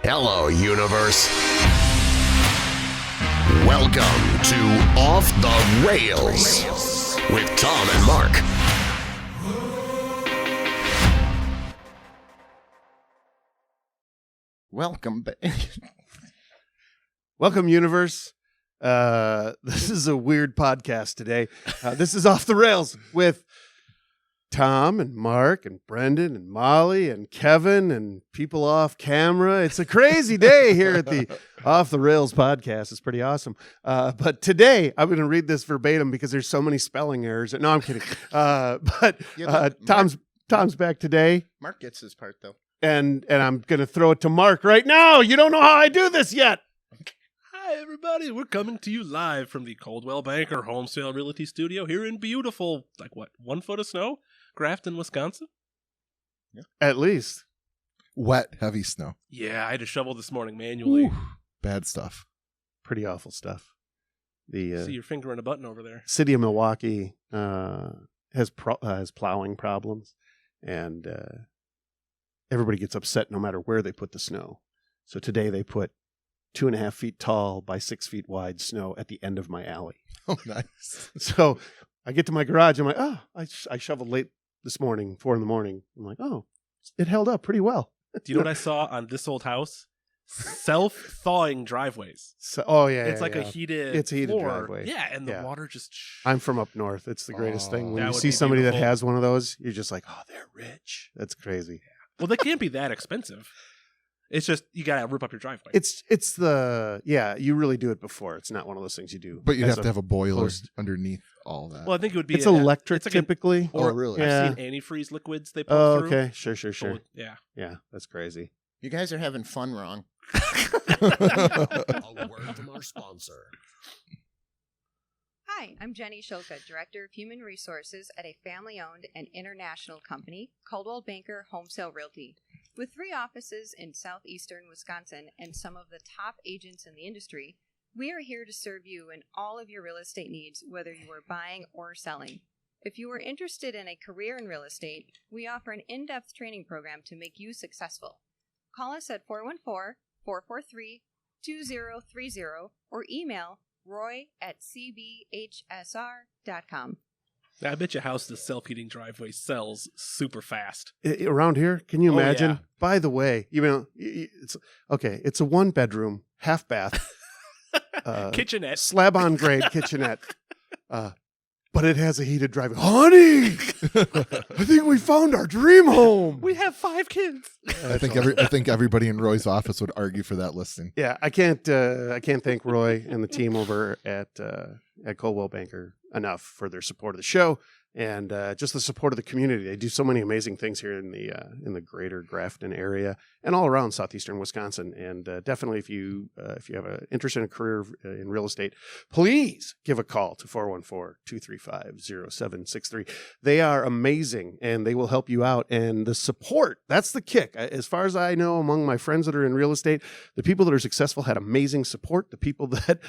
Hello, universe. Welcome to Off the Rails with Tom and Mark. Welcome back. Welcome, universe. This is a weird podcast today. This is Off the Rails with Tom and Mark and Brendan and Molly and Kevin and people off camera. It's a crazy day here at the Off the Rails podcast. It's pretty awesome. But today I'm going to read this verbatim because there's so many spelling errors. No, I'm kidding. Tom's back today. Mark gets his part though. And I'm going to throw it to Mark right now. You don't know how I do this yet. Hi, everybody. We're coming to you live from the Coldwell Banker Home Sale Realty Studio here in beautiful, 1 foot of snow? Grafton, Wisconsin? Yeah. At least. Wet, heavy snow. Yeah, I had to shovel this morning manually. Ooh, bad stuff. Pretty awful stuff. See your finger in a button over there. City of Milwaukee has plowing problems, and everybody gets upset no matter where they put the snow. So today they put 2.5 feet tall by 6 feet wide snow at the end of my alley. Oh, nice. So I get to my garage. I'm like, I shoveled late this morning, 4 a.m. I'm like, it held up pretty well. Do you know what I saw on this old house? Self-thawing driveways. It's like a heated It's a heated floor. driveway. Yeah, and the water just... I'm from up north. It's the greatest thing. When that you would see be somebody beautiful. that has one of those, you're just like, oh, they're rich. That's crazy. Well, they can't be that expensive. It's just, you got to rip up your driveway. You really do it before. It's not one of those things you do. But you'd have to have a boiler post. underneath all that. Well, I think it would be... It's electric, it's like typically. really? I've seen antifreeze liquids they pump through. Okay. Sure. Yeah. Yeah, that's crazy. You guys are having fun wrong. A word from our sponsor. Hi, I'm Jenny Shulka, Director of Human Resources at a family-owned and international company, Coldwell Banker Home Sale Realty. With 3 offices in southeastern Wisconsin and some of the top agents in the industry, we are here to serve you in all of your real estate needs, whether you are buying or selling. If you are interested in a career in real estate, we offer an in-depth training program to make you successful. Call us at 414-443-2030 or email roy@cbhsr.com. I bet your house, the self-heating driveway sells super fast. Around here, can you imagine? Yeah. By the way, it's okay. It's a 1-bedroom, half bath, Kitchenette. slab on grade kitchenette, but it has a heated driveway. Honey, I think we found our dream home. We have 5 kids. I think everybody in Roy's office would argue for that listing. Yeah, I can't thank Roy and the team over at Coldwell Banker enough for their support of the show and just the support of the community. They do so many amazing things here in the greater Grafton area and all around southeastern Wisconsin. And definitely, if you have an interest in a career in real estate, please give a call to 414-235-0763. They are amazing and they will help you out. And the support, that's the kick. As far as I know, among my friends that are in real estate, the people that are successful had amazing support. The people that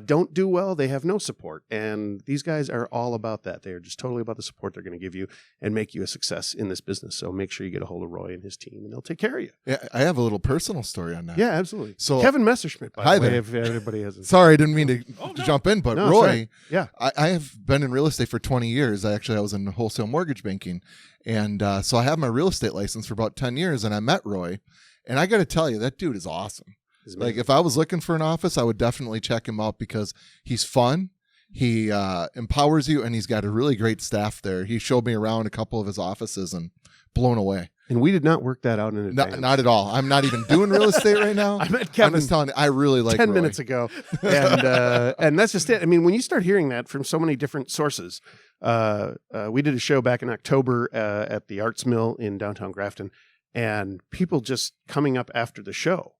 don't do well, they have no support. And these guys are all about that. They are just totally about the support they're going to give you and make you a success in this business. So make sure you get a hold of Roy and his team and they'll take care of you. Yeah, I have a little personal story on that. Yeah, absolutely. So Kevin Messerschmidt, by hi the way, there. if everybody hasn't. Sorry, I didn't mean to jump in, but No, Roy, sorry. Yeah. I have been in real estate for 20 years. I was in wholesale mortgage banking. And so I have my real estate license for about 10 years, and I met Roy. And I got to tell you, that dude is awesome. Like, if I was looking for an office, I would definitely check him out because he's fun. He empowers you, and he's got a really great staff there. He showed me around a couple of his offices and blown away. And we did not work that out in advance. Not at all. I'm not even doing real estate right now. I met Kevin. I'm just telling you, I really like 10 Roy. minutes ago. And that's just it. I mean, when you start hearing that from so many different sources, we did a show back in October at the Arts Mill in downtown Grafton, and people just coming up after the show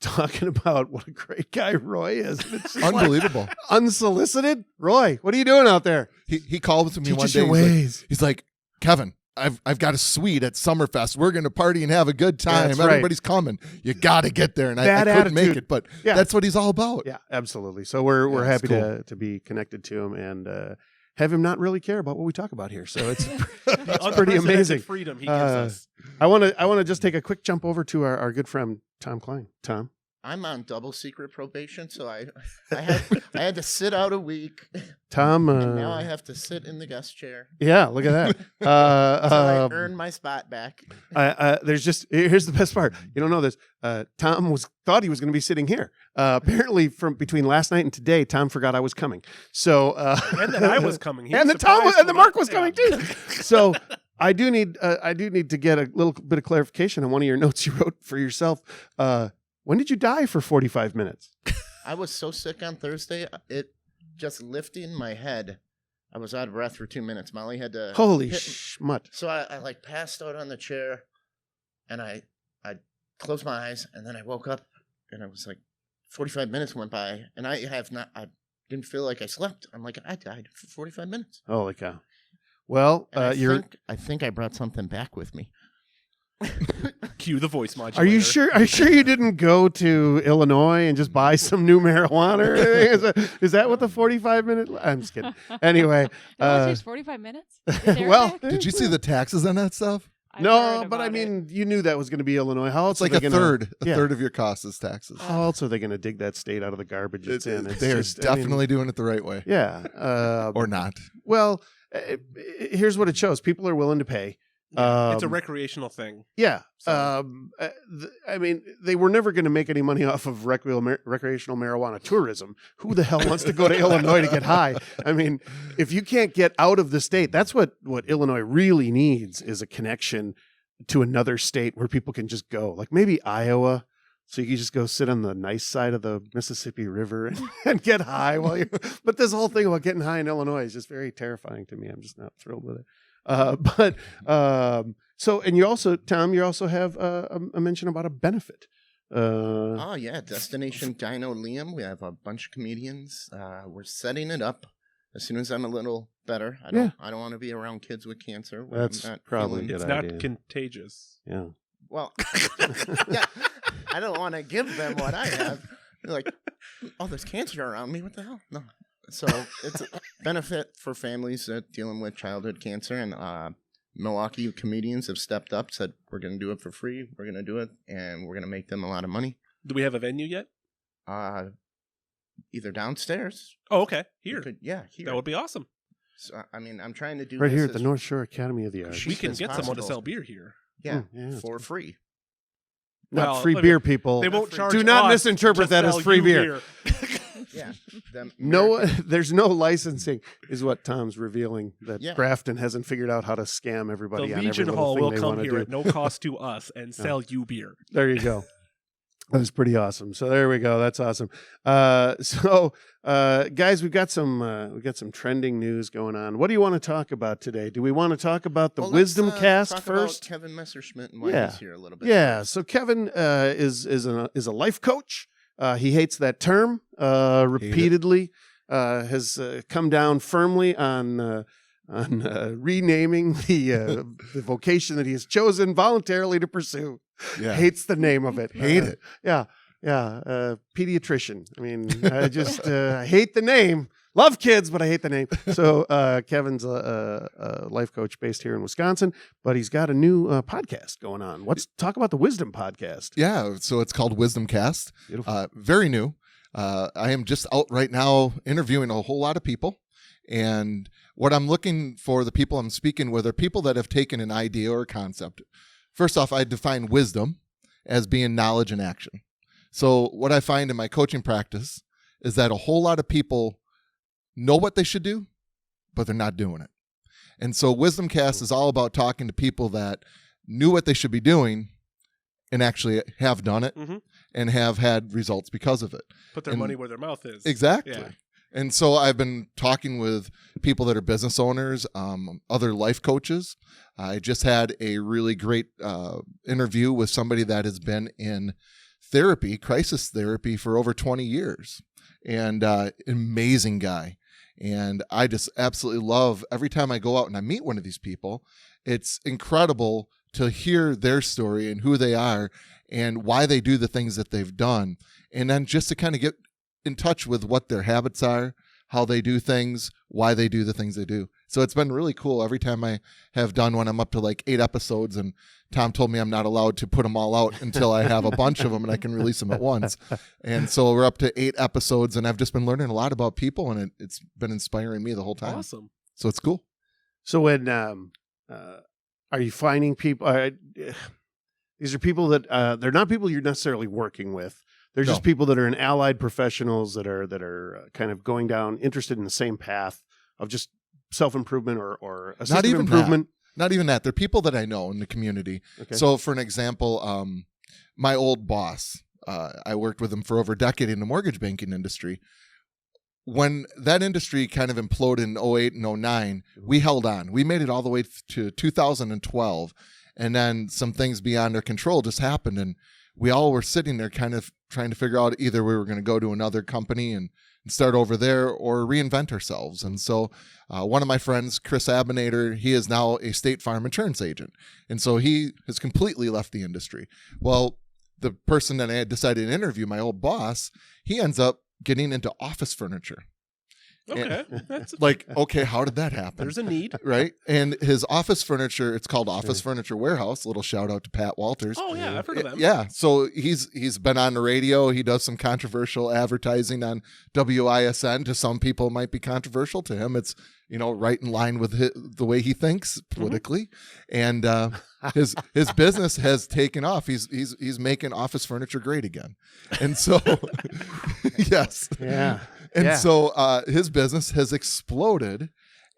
talking about what a great guy Roy is. It's just Unbelievable. like, unsolicited. Roy, what are you doing out there? He called to me Teach one us day. your ways. He's like, Kevin, I've got a suite at Summerfest. We're going to party and have a good time. That's right. Everybody's coming. You got to get there. And I couldn't make it, but Yeah. that's what he's all about. Yeah, absolutely. So we're Yeah, happy it's cool. to be connected to him and have him not really care about what we talk about here. So it's pretty Unprecedented amazing. freedom he gives us. I want to just take a quick jump over to our good friend Tom Klein. Tom. I'm on double secret probation, so I had to sit out a week. Tom. And now I have to sit in the guest chair. Yeah, look at that. So I earned my spot back. Here's the best part. You don't know this. Tom thought he was going to be sitting here. Apparently, from between last night and today, Tom forgot I was coming. So And that I was coming. He and was the Tom surprised and the when Mark I- was coming yeah. too. So I do need to get a little bit of clarification on one of your notes you wrote for yourself. When did you die for 45 minutes? I was so sick on Thursday, it just lifting my head. I was out of breath for 2 minutes. Molly had to Holy hit- schmutt. So I like passed out on the chair, and I closed my eyes, and then I woke up, and it was like 45 minutes went by, and I didn't feel like I slept. I'm like, I died for 45 minutes. Holy cow. Well, And I think I brought something back with me. Cue the voice modulator. Are you sure you didn't go to Illinois and just buy some new marijuana or anything? Is that what the 45-minute? I'm just kidding. Anyway, It only takes 45 minutes. well, Did you see the taxes on that stuff? no, but I mean, you knew that was going to be Illinois. How else It's like are they a gonna- third of your cost is taxes. How else are they going to dig that state out of the garbage it's in? It's They're just- I mean, definitely doing it the right way, yeah. or not. Well, here's what it shows: people are willing to pay. Yeah, it's a recreational thing. Yeah. So- I mean, they were never going to make any money off of recreational marijuana tourism. Who the hell wants to go to Illinois to get high? I mean, if you can't get out of the state, that's what Illinois really needs is a connection to another state where people can just go. Like maybe Iowa. So you can just go sit on the nice side of the Mississippi River and get high while you're. But this whole thing about getting high in Illinois is just very terrifying to me. I'm just not thrilled with it. So, and you also, Tom, you also have a mention about a benefit. Oh yeah, Destination Dino Liam. We have a bunch of comedians. We're setting it up as soon as I'm a little better. I don't want to be around kids with cancer. when That's I'm not probably feeling- good It's idea. not contagious. Yeah. Well, yeah, I don't want to give them what I have. They're like, oh, there's cancer around me. What the hell? No. So it's a benefit for families dealing with childhood cancer, and Milwaukee comedians have stepped up, said we're going to do it for free. We're going to do it, and we're going to make them a lot of money. Do we have a venue yet? Either downstairs. Oh, okay. You Here. could- yeah, here. That would be awesome. So, I mean, I'm trying to do Right this here at the as- North Shore Academy of the Arts. We can as get someone to possible. sell beer here. Yeah, yeah, that's for free. Not Well, free I mean, beer, people. They won't charge Do not us misinterpret to that as sell free you beer. Yeah. Them No, American- there's no licensing, is what Tom's revealing. That Yeah. Grafton hasn't figured out how to scam The everybody on every Legion little Hall thing will they come want to here do. at no cost to us and sell you beer. There you go. That was pretty awesome. So there we go. That's awesome. Guys, we've got some trending news going on. What do you want to talk about today? Do we want to talk about the Well, Wisdom let's, Cast talk first? about Kevin Messerschmidt and why Yeah. he's here a little bit. Yeah. So Kevin is a life coach. He hates that term. Repeatedly has come down firmly on renaming the vocation that he has chosen voluntarily to pursue. Yeah, Hates the name of it. Hate it. Yeah. Pediatrician. I mean, I just I hate the name. Love kids, but I hate the name. So Kevin's a life coach based here in Wisconsin, but he's got a new podcast going on. Talk about the Wisdom Podcast. Yeah, so it's called Wisdom Cast. Beautiful. Very new. I am just out right now interviewing a whole lot of people. And what I'm looking for, the people I'm speaking with, are people that have taken an idea or a concept. First off, I define wisdom as being knowledge and action. So what I find in my coaching practice is that a whole lot of people know what they should do, but they're not doing it. And so Wisdom Cast is all about talking to people that knew what they should be doing and actually have done it Mhm. and have had results because of it. Put their And- money where their mouth is. Exactly. Yeah. And so I've been talking with people that are business owners, other life coaches. I just had a really great interview with somebody that has been in therapy, crisis therapy, for over 20 years. And amazing guy. And I just absolutely love every time I go out and I meet one of these people, it's incredible to hear their story and who they are and why they do the things that they've done. And then just to kind of get in touch with what their habits are, how they do things, why they do the things they do. So it's been really cool. Every time I have done one, I'm up to like 8 episodes, and Tom told me I'm not allowed to put them all out until I have a bunch of them and I can release them at once. And so we're up to 8 episodes, and I've just been learning a lot about people, and it's been inspiring me the whole time. Awesome. So it's cool. So when are you finding people? These are people that they're not people you're necessarily working with. They're just people that are in allied professionals that are kind of going down, interested in the same path of just self-improvement or assistive improvement. Not even that. They're people that I know in the community. Okay. So for an example, my old boss, I worked with him for over a decade in the mortgage banking industry. When that industry kind of imploded in 08 and 09, we held on. We made it all the way to 2012. And then some things beyond our control just happened. And we all were sitting there kind of trying to figure out either we were going to go to another company and start over there or reinvent ourselves. And so one of my friends, Chris Abinator, he is now a State Farm insurance agent. And so he has completely left the industry. Well, the person that I had decided to interview, my old boss, he ends up getting into office furniture. Okay. That's Like, okay, how did that happen? There's a need. Right? And his office furniture, it's called Office Furniture Warehouse. Little shout out to Pat Walters. Oh, yeah. I've heard of them. Yeah. So he's been on the radio. He does some controversial advertising on WISN. To some people, it might be controversial. To him, it's, right in line with the way he thinks politically. And his business has taken off. He's making office furniture great again. And so, yes. Yeah. And so his business has exploded,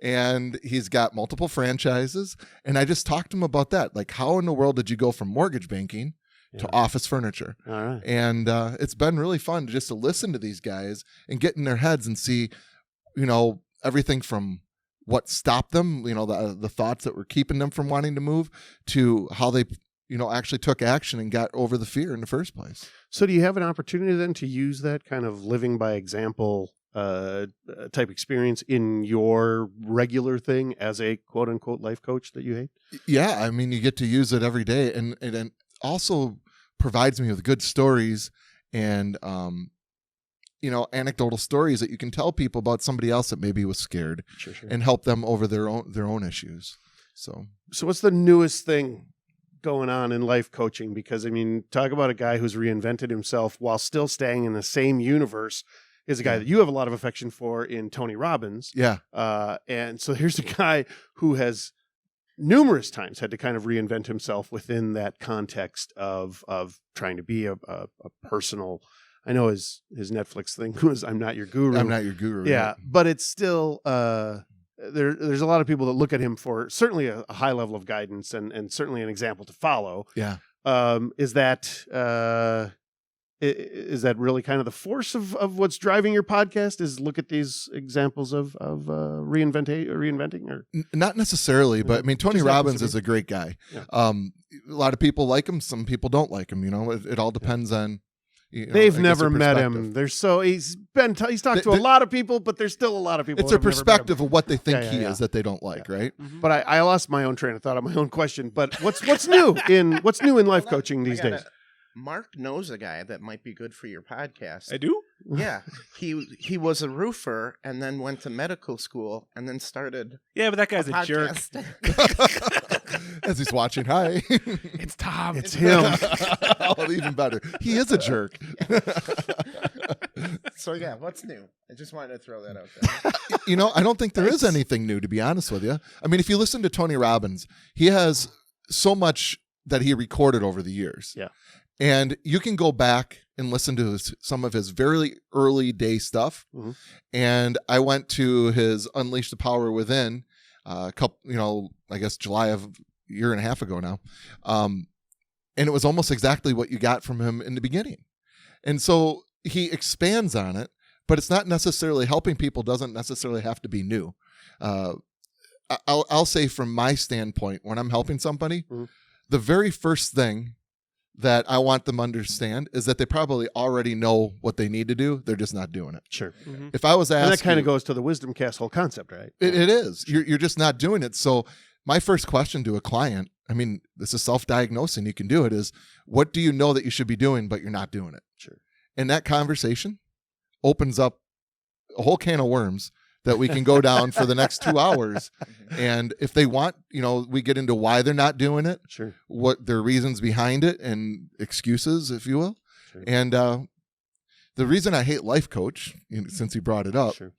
and he's got multiple franchises. And I just talked to him about that. Like, how in the world did you go from mortgage banking to office furniture? All right. And it's been really fun just to listen to these guys and get in their heads and see, everything from what stopped them, the thoughts that were keeping them from wanting to move, to how they actually took action and got over the fear in the first place. So do you have an opportunity then to use that kind of living by example type experience in your regular thing as a quote unquote life coach that you hate? Yeah. I mean, you get to use it every day, and it also provides me with good stories and, anecdotal stories that you can tell people about somebody else that maybe was scared and help them over their own issues. So what's the newest thing going on in life coaching? Because talk about a guy who's reinvented himself while still staying in the same universe is a guy that you have a lot of affection for in Tony Robbins. Yeah. And so here's a guy who has numerous times had to kind of reinvent himself within that context of trying to be a personal. I know his Netflix thing was "I'm not your guru." I'm not your guru. Yeah, right? but it's still there's a lot of people that look at him for certainly a high level of guidance and certainly an example to follow. Yeah. Is that really kind of the force of what's driving your podcast? Is look at these examples of reinventing or Not necessarily, but Tony Just Robbins happens to is a great guy. Yeah. A lot of people like him. Some people don't like him. It all depends on. They've I guess never their met perspective. him. He's talked to a lot of people, but there's still a lot of people. It's that their have never met him. perspective of what they think Yeah, he yeah. is that they don't like, right? But I lost my own train of thought on my own question. But what's new in life coaching these days? Mark knows a guy that might be good for your podcast. I do? Yeah, he was a roofer and then went to medical school and then started. Yeah, but that guy's a jerk. podcast. As he's watching, hi. It's Tom. It's him. Oh, even better. He is a jerk. So yeah, what's new? I just wanted to throw that out there. I don't think there is anything new, to be honest with you. If you listen to Tony Robbins, he has so much that he recorded over the years. Yeah. And you can go back and listen to some of his very early day stuff. Mm-hmm. And I went to his Unleash the Power Within a couple, I guess July of a year and a half ago now. And it was almost exactly what you got from him in the beginning. And so he expands on it, but it's not necessarily helping people, doesn't necessarily have to be new. I'll say from my standpoint, when I'm helping somebody, the very first thing that I want them to understand is that they probably already know what they need to do. They're just not doing it. Sure. If I was asking, And that kind of goes to the Wisdom Cast whole concept, right? it is. You're just not doing it. So my first question to a client, this is self-diagnosing. You can do it. Is what do you know that you should be doing, but you're not doing it? Sure. And that conversation opens up a whole can of worms that we can go down for the next 2 hours. And if they want, we get into why they're not doing it, Sure. what their reasons behind it and excuses, if you will. Sure. And the reason I hate life coach, since you brought it up, Sure.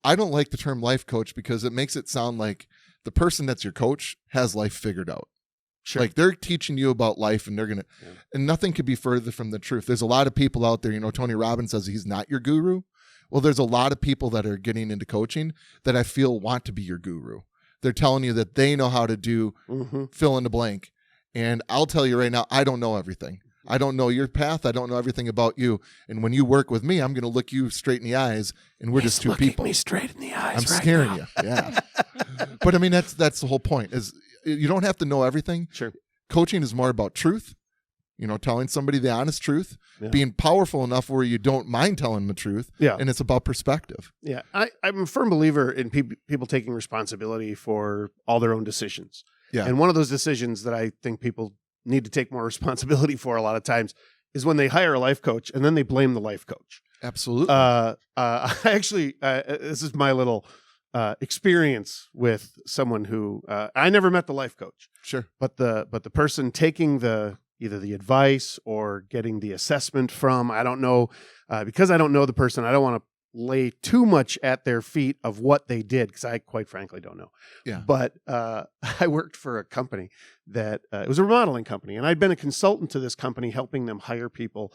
I don't like the term life coach because it makes it sound like the person that's your coach has life figured out. Sure. Like they're teaching you about life and and nothing could be further from the truth. There's a lot of people out there, Tony Robbins says he's not your guru. Well, there's a lot of people that are getting into coaching that I feel want to be your guru. They're telling you that they know how to do fill in the blank. And I'll tell you right now, I don't know everything. I don't know your path. I don't know everything about you. And when you work with me, I'm going to look you straight in the eyes, and we're just two people. Me straight in the eyes. I'm scaring you. Yeah. But I mean, that's the whole point. Is you don't have to know everything. Sure. Coaching is more about truth. Telling somebody the honest truth, being powerful enough where you don't mind telling the truth. Yeah. And it's about perspective. Yeah. I'm a firm believer in people taking responsibility for all their own decisions. Yeah. And one of those decisions that I think people need to take more responsibility for a lot of times is when they hire a life coach and then they blame the life coach. Absolutely. I actually, this is my little experience with someone who I never met the life coach. Sure. But the person taking either the advice or getting the assessment from, I don't know, because I don't know the person, I don't want to lay too much at their feet of what they did, because I quite frankly don't know. Yeah. But I worked for a company that it was a remodeling company, and I'd been a consultant to this company, helping them hire people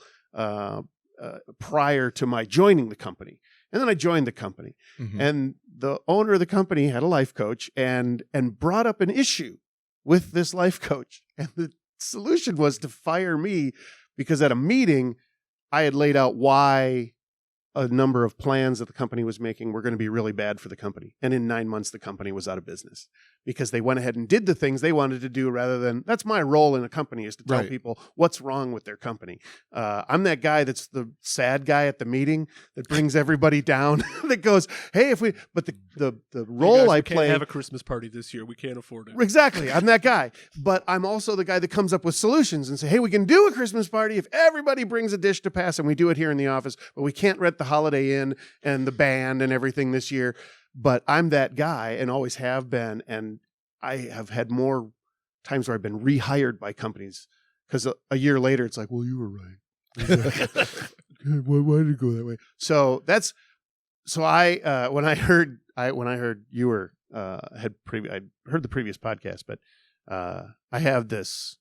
prior to my joining the company. And then I joined the company, and the owner of the company had a life coach and brought up an issue with this life coach, and the solution was to fire me because at a meeting I had laid out why a number of plans that the company was making were going to be really bad for the company. And in 9 months, the company was out of business because they went ahead and did the things they wanted to do rather than, that's my role in a company, is to tell people what's wrong with their company. I'm that guy that's the sad guy at the meeting that brings everybody down, that goes, hey, but the role I play. We can't have a Christmas party this year. We can't afford it. Exactly. I'm that guy. But I'm also the guy that comes up with solutions and say, hey, we can do a Christmas party if everybody brings a dish to pass, and we do it here in the office, but we can't rent the Holiday Inn and the band and everything this year. But I'm that guy and always have been. And I have had more times where I've been rehired by companies because a year later it's like, well, you were right. Why did it go that way? So when I heard you were I'd heard the previous podcast, but I have this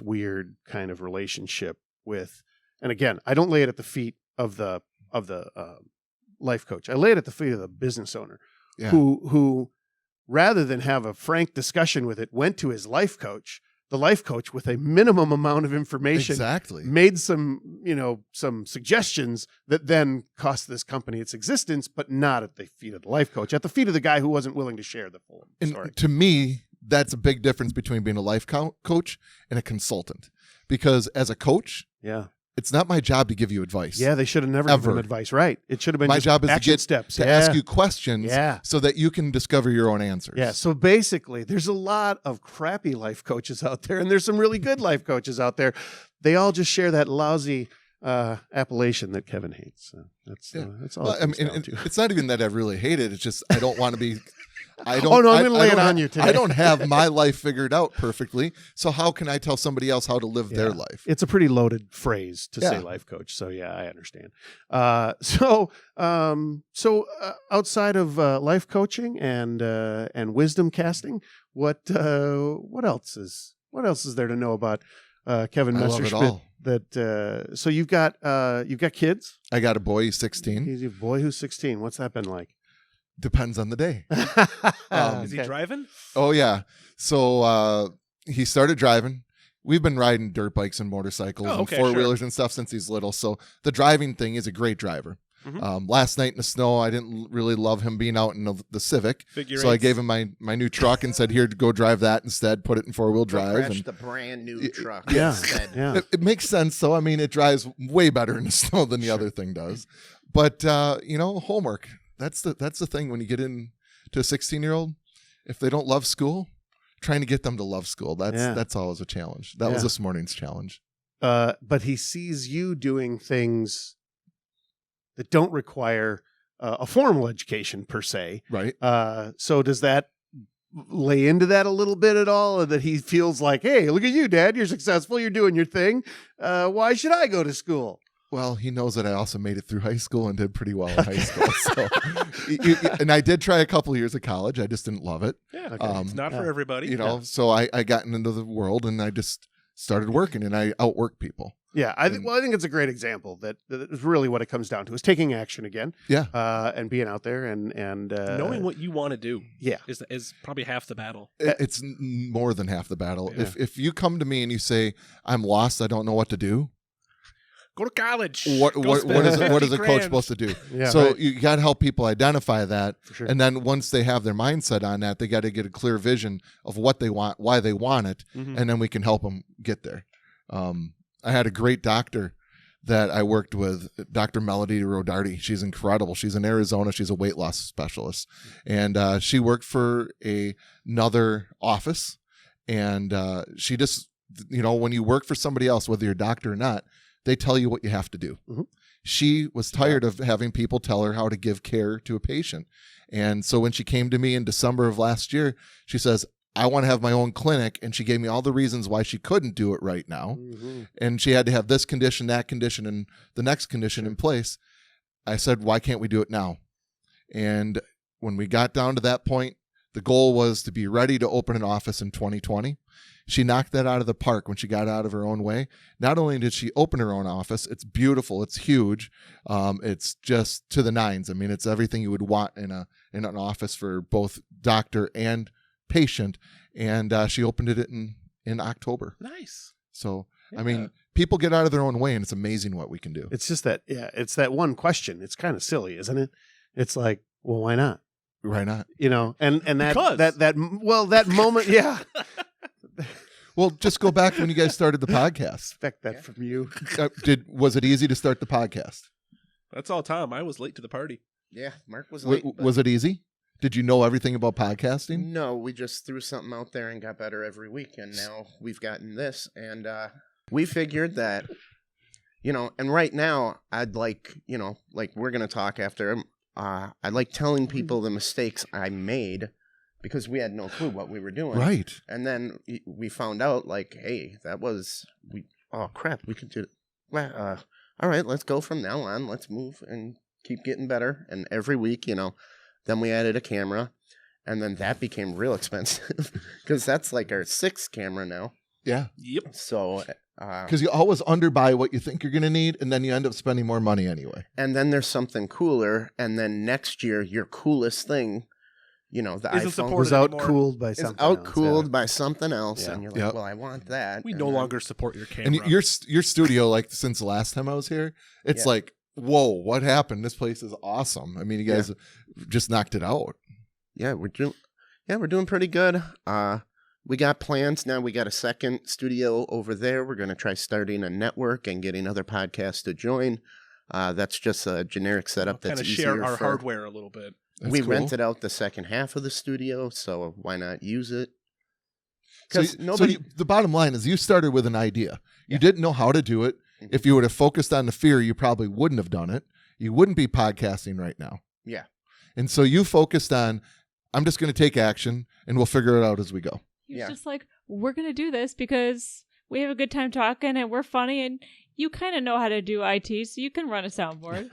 weird kind of relationship with, and again, I don't lay it at the feet of the life coach. I lay it at the feet of the business owner who rather than have a frank discussion with it, went to his life coach. The life coach, with a minimum amount of information, made some suggestions that then cost this company its existence, but not at the feet of the life coach, at the feet of the guy who wasn't willing to share the full story. And to me, that's a big difference between being a life coach and a consultant. Because as a coach, it's not my job to give you advice. Yeah, they should have never given advice. Right. It should have been my just job is action to steps. To ask you questions so that you can discover your own answers. Yeah. So basically, there's a lot of crappy life coaches out there, and there's some really good life coaches out there. They all just share that lousy appellation that Kevin hates. So that's all. Well, I mean, it's not even that I really hate it. It's just I don't want to be. I'm going to lay it on you today. I don't have my life figured out perfectly. So how can I tell somebody else how to live their life? It's a pretty loaded phrase to say life coach. So yeah, I understand. So outside of life coaching and wisdom casting, what else is there to know about Kevin Messerschmidt? I love it all. So you've got kids? I got a boy. He's 16. He's a boy who's 16. What's that been like? Depends on the day. Is he driving? Oh, yeah. So he started driving. We've been riding dirt bikes and motorcycles and four-wheelers and stuff since he's little. So the driving thing is a great driver. Mm-hmm. Last night in the snow, I didn't really love him being out in the Civic. So I gave him my new truck and said, here, go drive that instead. Put it in four-wheel drive. And the brand new truck. Instead. Yeah. It makes sense. So, I mean, it drives way better in the snow than the other thing does. But, homework. That's the thing when you get into a 16-year-old. If they don't love school, trying to get them to love school, that's always a challenge. That was this morning's challenge. But he sees you doing things that don't require a formal education per se. Right. So does that lay into that a little bit at all? Or that he feels like, hey, look at you, Dad. You're successful. You're doing your thing. Why should I go to school? Well, he knows that I also made it through high school and did pretty well in high school. So, and I did try a couple of years of college. I just didn't love it. Yeah, Okay. it's not for everybody. So I got into the world and I just started working and I outworked people. Yeah, I think it's a great example that is really what it comes down to is taking action again. Yeah. And being out there and knowing what you want to do. Yeah. is probably half the battle. It's more than half the battle. Yeah. If you come to me and you say, I'm lost, I don't know what to do. Go to college. What Go is spend what is a 50 coach grand. supposed to do? Yeah, So right. you got to help people identify that, For sure. and then once they have their mindset on that, they got to get a clear vision of what they want, why they want it, Mhm. and then we can help them get there. I had a great doctor that I worked with, Dr. Melody Rodarty. She's incredible. She's in Arizona. She's a weight loss specialist, and she worked for another office, and she just, when you work for somebody else, whether you're a doctor or not, they tell you what you have to do. Mhm. She was tired of having people tell her how to give care to a patient. And so when she came to me in December of last year, she says, I want to have my own clinic. And she gave me all the reasons why she couldn't do it right now. Mhm. And she had to have this condition, that condition, and the next condition in place. I said, why can't we do it now? And when we got down to that point, the goal was to be ready to open an office in 2020. She knocked that out of the park when she got out of her own way. Not only did she open her own office, it's beautiful, it's huge, it's just to the nines. I mean, it's everything you would want in an office for both doctor and patient. And she opened it in October. Nice. So, Yeah. I mean, people get out of their own way, and it's amazing what we can do. It's just that, it's that one question. It's kind of silly, isn't it? It's like, well, why not? Why not? And Because. that moment, yeah. Well, just go back when you guys started the podcast. Expect that from you. Was it easy to start the podcast? That's all, Tom. I was late to the party. Yeah, Mark was late. but- Was it easy? Did you know everything about podcasting? No, we just threw something out there and got better every week, and now we've gotten this, and we figured that, and right now I'd like, like we're gonna talk after. I like telling people the mistakes I made because we had no clue what we were doing, Right. and then we found out, like, hey, oh crap, we could do it. Well, all right, let's go from now on. Let's move and keep getting better, and every week, Then we added a camera, and then that became real expensive because that's like our 6th camera now. Yeah. Yep. So, Because you always underbuy what you think you're going to need, and then you end up spending more money anyway. and then there's something cooler, and then next year your coolest thing, the Isn't iPhone supported Was anymore. outcooled by is something else, outcooled by something else, Yeah. and you're like, Yep. well, I want that. We and no then- longer support your camera. And your studio, like since the last time I was here, it's Yeah. like, whoa, what happened? This place is awesome. I mean, you guys just knocked it out. Yeah, we're doing pretty good. We got plans now. We got a second studio over there. We're going to try starting a network and getting other podcasts to join. That's just a generic setup kind that's of easier share our for. hardware a little bit. That's We cool. rented out the second half of the studio, so why not use it? So, Because the bottom line is you started with an idea. You Yeah. didn't know how to do it. Mhm. If you would have focused on the fear, you probably wouldn't have done it. You wouldn't be podcasting right now. Yeah. And so you focused on, I'm just going to take action and we'll figure it out as we go. He was Yeah. just like, we're going to do this because we have a good time talking and we're funny and you kind of know how to do IT, so you can run a soundboard.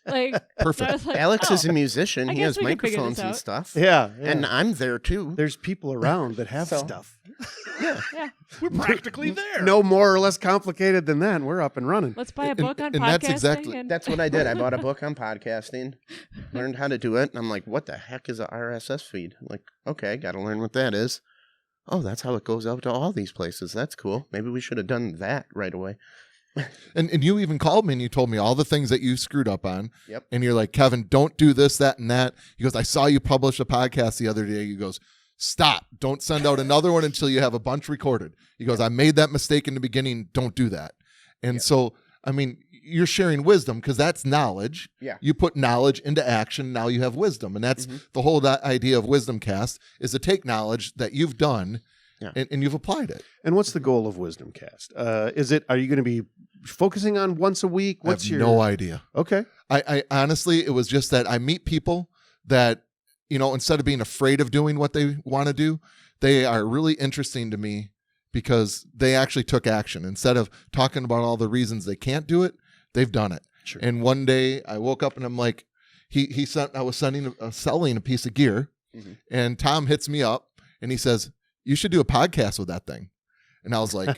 Like, Perfect. I was like, Alex oh, is a musician. I He guess has we can figure microphones this and out. stuff. Yeah, And I'm there too. there's people around that have So- stuff. Yeah. Yeah, We're practically there. No more or less complicated than that. We're up and running. let's buy a And- book on and podcasting. that's exactly- and That's what I did. I bought a book on podcasting, learned how to do it, and I'm like, what the heck is a RSS feed? I'm like, okay, got to learn what that is. Oh, that's how it goes out to all these places. That's cool. Maybe we should have done that right away. And you even called me and you told me all the things that you screwed up on. Yep. And you're like, Kevin, don't do this, that, and that. He goes, I saw you publish a podcast the other day. He goes, stop. Don't send out another one until you have a bunch recorded. He goes, I made that mistake in the beginning. Don't do that. And Yep. so, I mean, you're sharing wisdom because that's knowledge. Yeah. You put knowledge into action. Now you have wisdom. And that's Mhm. the whole idea of Wisdom Cast is to take knowledge that you've done Yeah. and you've applied it. And what's the goal of Wisdom Cast? Are you going to be focusing on once a week? I have no idea. Okay. I honestly, it was just that I meet people that, instead of being afraid of doing what they want to do, they are really interesting to me because they actually took action. Instead of talking about all the reasons they can't do it, they've done it. Sure. And one day I woke up and I'm like, I was selling a piece of gear, and Tom hits me up and he says, "You should do a podcast with that thing." And I was like,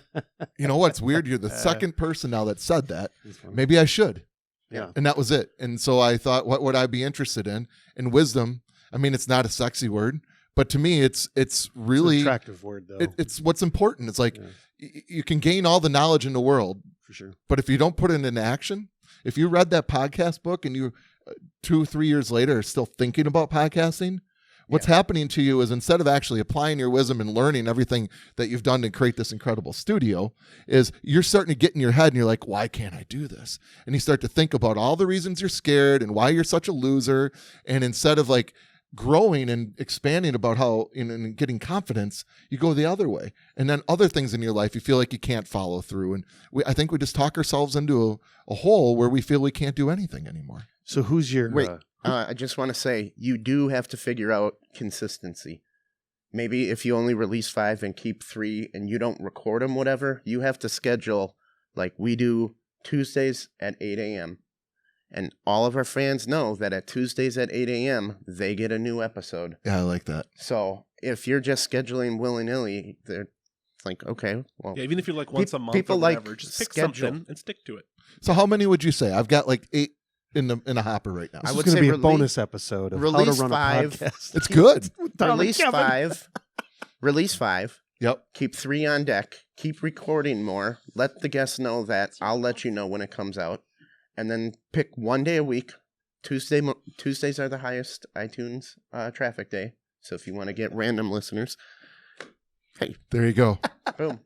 you know what's weird? You're the second person now that said that. Maybe I should. Yeah. And that was it. And so I thought, what would I be interested in? And wisdom, I mean, it's not a sexy word, but to me, it's really It's an attractive word, though. it's what's important. It's like you can gain all the knowledge in the world, for sure. but if you don't put it into action, if you read that podcast book and you 2-3 years later are still thinking about podcasting, what's happening to you is instead of actually applying your wisdom and learning everything that you've done to create this incredible studio, is you're starting to get in your head and you're like, why can't I do this? And you start to think about all the reasons you're scared and why you're such a loser. And instead of like growing and expanding about how and getting confidence, you go the other way. And then other things in your life, you feel like you can't follow through. And I think we just talk ourselves into a hole where we feel we can't do anything anymore. So who's your... Wait, I just want to say, you do have to figure out consistency. Maybe if you only release 5 and keep 3 and you don't record them, whatever, you have to schedule like we do Tuesdays at 8 a.m. And all of our fans know that at Tuesdays at 8 a.m., they get a new episode. Yeah, I like that. So if you're just scheduling willy-nilly, they're like, okay, well. Yeah, even if you're like once a month people or whatever, like just pick schedule. something and stick to it. So how many would you say? I've got like 8 in a hopper right now. This I is would going to say be a bonus episode of how to release run 5. a podcast. It's good. Release 5. Release 5. Yep. Keep 3 on deck. Keep recording more. Let the guests know that. I'll let you know when it comes out. And then pick one day a week. Tuesdays are the highest iTunes traffic day. So if you want to get random listeners, hey, There you go. boom.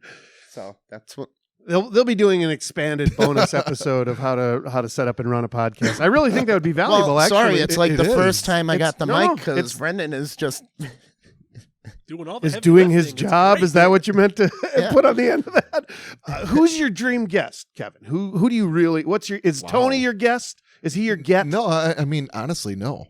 So that's what. They'll be doing an expanded bonus episode of how to set up and run a podcast. I really think that would be valuable. Well, actually, sorry, it's like the is. first time I got the No, mic because it's- Brendan is just. Doing all the is heavy doing his lifting. It's job. great. Is that what you meant to Yeah. put on the end of that? Who's your dream guest, Kevin? Who do you really? Is Tony your guest? Is he your get? No, I mean honestly, no.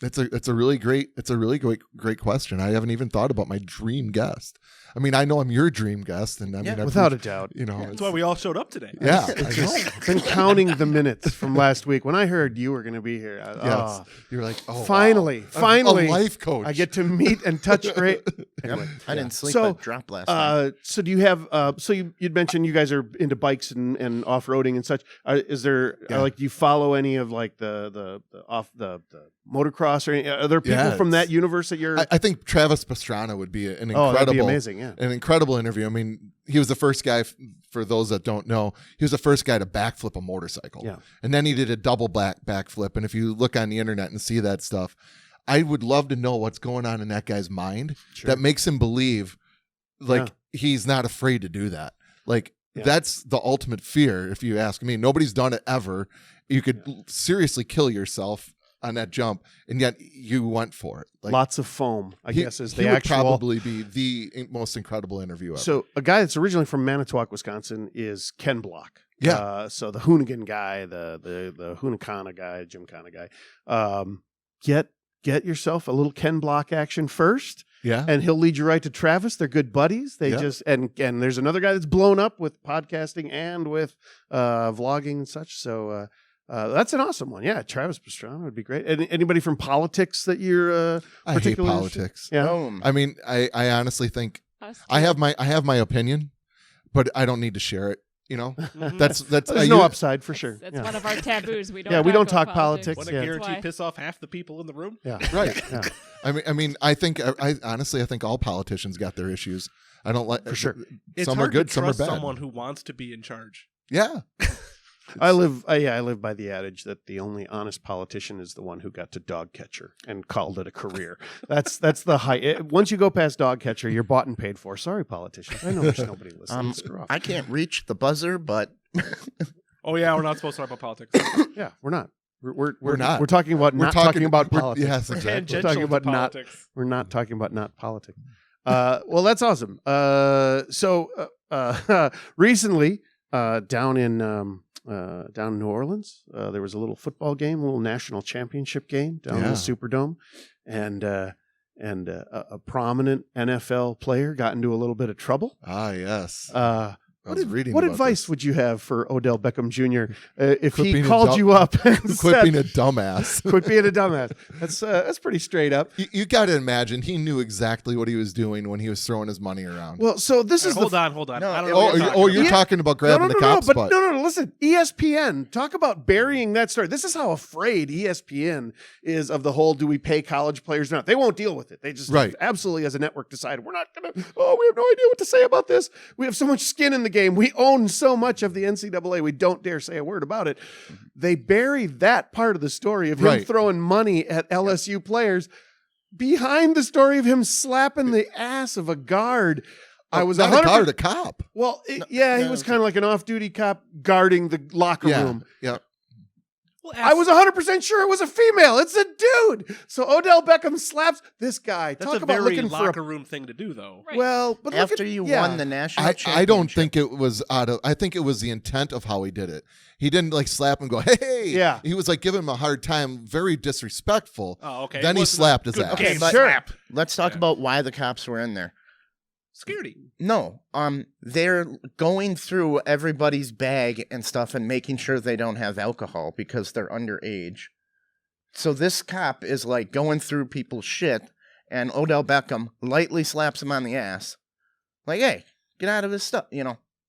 It's a really great question. I haven't even thought about my dream guest. I mean, I know I'm your dream guest, and I mean, without a doubt. That's why we all showed up today. Yeah, It's just been counting the minutes from last week. When I heard you were going to be here, yes. You're like, oh, finally, wow. A life coach. I get to meet and touch great. Anyway, I didn't sleep. So, I dropped last night. So do you have? So you'd mentioned you guys are into bikes and off roading and such. Is there do you follow any of like the motocross or any, are there people from that universe that you're? I think Travis Pastrana would be an that'd be incredible, amazing. Yeah, an incredible interview. I mean, he was the first guy. For those that don't know, he was the first guy to backflip a motorcycle. Yeah, and then he did a double backflip. And if you look on the internet and see that stuff, I would love to know what's going on in that guy's mind that makes him believe he's not afraid to do that. Like that's the ultimate fear. If you ask me, nobody's done it ever. You could seriously kill yourself on that jump, and yet you went for it. Like, lots of foam, I guess, is the he would actual. probably be the most incredible interview ever. So a guy that's originally from Manitowoc, Wisconsin, is Ken Block. Yeah. So the Hoonigan guy, the Hoonakana guy, Gymkhana guy. Get yourself a little Ken Block action first. Yeah. And he'll lead you right to Travis. They're good buddies. They just and there's another guy that's blown up with podcasting and with vlogging and such. So that's an awesome one. Yeah, Travis Pastrana would be great. And anybody from politics that you're I hate particularly politics. Yeah. Boom. I mean, I honestly think I have my opinion, but I don't need to share it. You know, that's There's no upside for sure. That's one of our taboos. We don't. Yeah, we don't about talk politics. Want to Yeah. guarantee That's why. piss off half the people in the room? Yeah. right. Yeah. I mean, I think I honestly think all politicians got their issues. I don't like For sure. It's Some are hard good, to some are trust bad. someone who wants to be in charge. Yeah. I live by the adage that the only honest politician is the one who got to dog catcher and called it a career. That's the high. Once you go past dog catcher, you're bought and paid for. Sorry, politicians. I know there's nobody listening. Screw off. I can't reach the buzzer, but Oh yeah, we're not supposed to talk about politics. Yeah, we're not. We're not. We're talking about not talking about politics. Yes, exactly. Tangential talking about to not- politics. We're not talking about not politics. Well, that's awesome. So recently, down in New Orleans. There was a little football game, a little national championship game down in the Superdome, and a prominent NFL player got into a little bit of trouble. Ah, yes. What about advice this. would you have for Odell Beckham Jr. If Quit he being a called dumb- you up and Quit being said, a dumbass. quit being a dumbass? That's pretty straight up. You got to imagine he knew exactly what he was doing when he was throwing his money around. Well, so this is Hold on. No, I don't know what you're talking you're about. talking about grabbing the cop's but butt. no. Listen, ESPN. Talk about burying that story. This is how afraid ESPN is of the whole: do we pay college players or not? They won't deal with it. They just absolutely, as a network, decided we're not gonna. Oh, we have no idea what to say about this. We have so much skin in the game. We own so much of the NCAA. We don't dare say a word about it. They bury that part of the story of him throwing money at LSU players behind the story of him slapping the ass of a guard. I was not a guard, a cop. Well, he was kind of like an off-duty cop guarding the locker room. Yeah. Well, I was 100% sure it was a female. It's a dude. So Odell Beckham slaps this guy. That's Talk a about very looking for locker room thing to do, though. Right. Well, but look After at, you yeah. won the national championship. I don't think it was I think it was the intent of how he did it. He didn't like slap him and go, hey. Yeah. He was like giving him a hard time, very disrespectful. Oh, okay. Then It he wasn't slapped a his good ass. game But- slap. Let's talk about why the cops were in there. Scaredy. No, they're going through everybody's bag and stuff and making sure they don't have alcohol because they're underage. So this cop is like going through people's shit, and Odell Beckham lightly slaps him on the ass, like, "Hey, get out of his stuff,"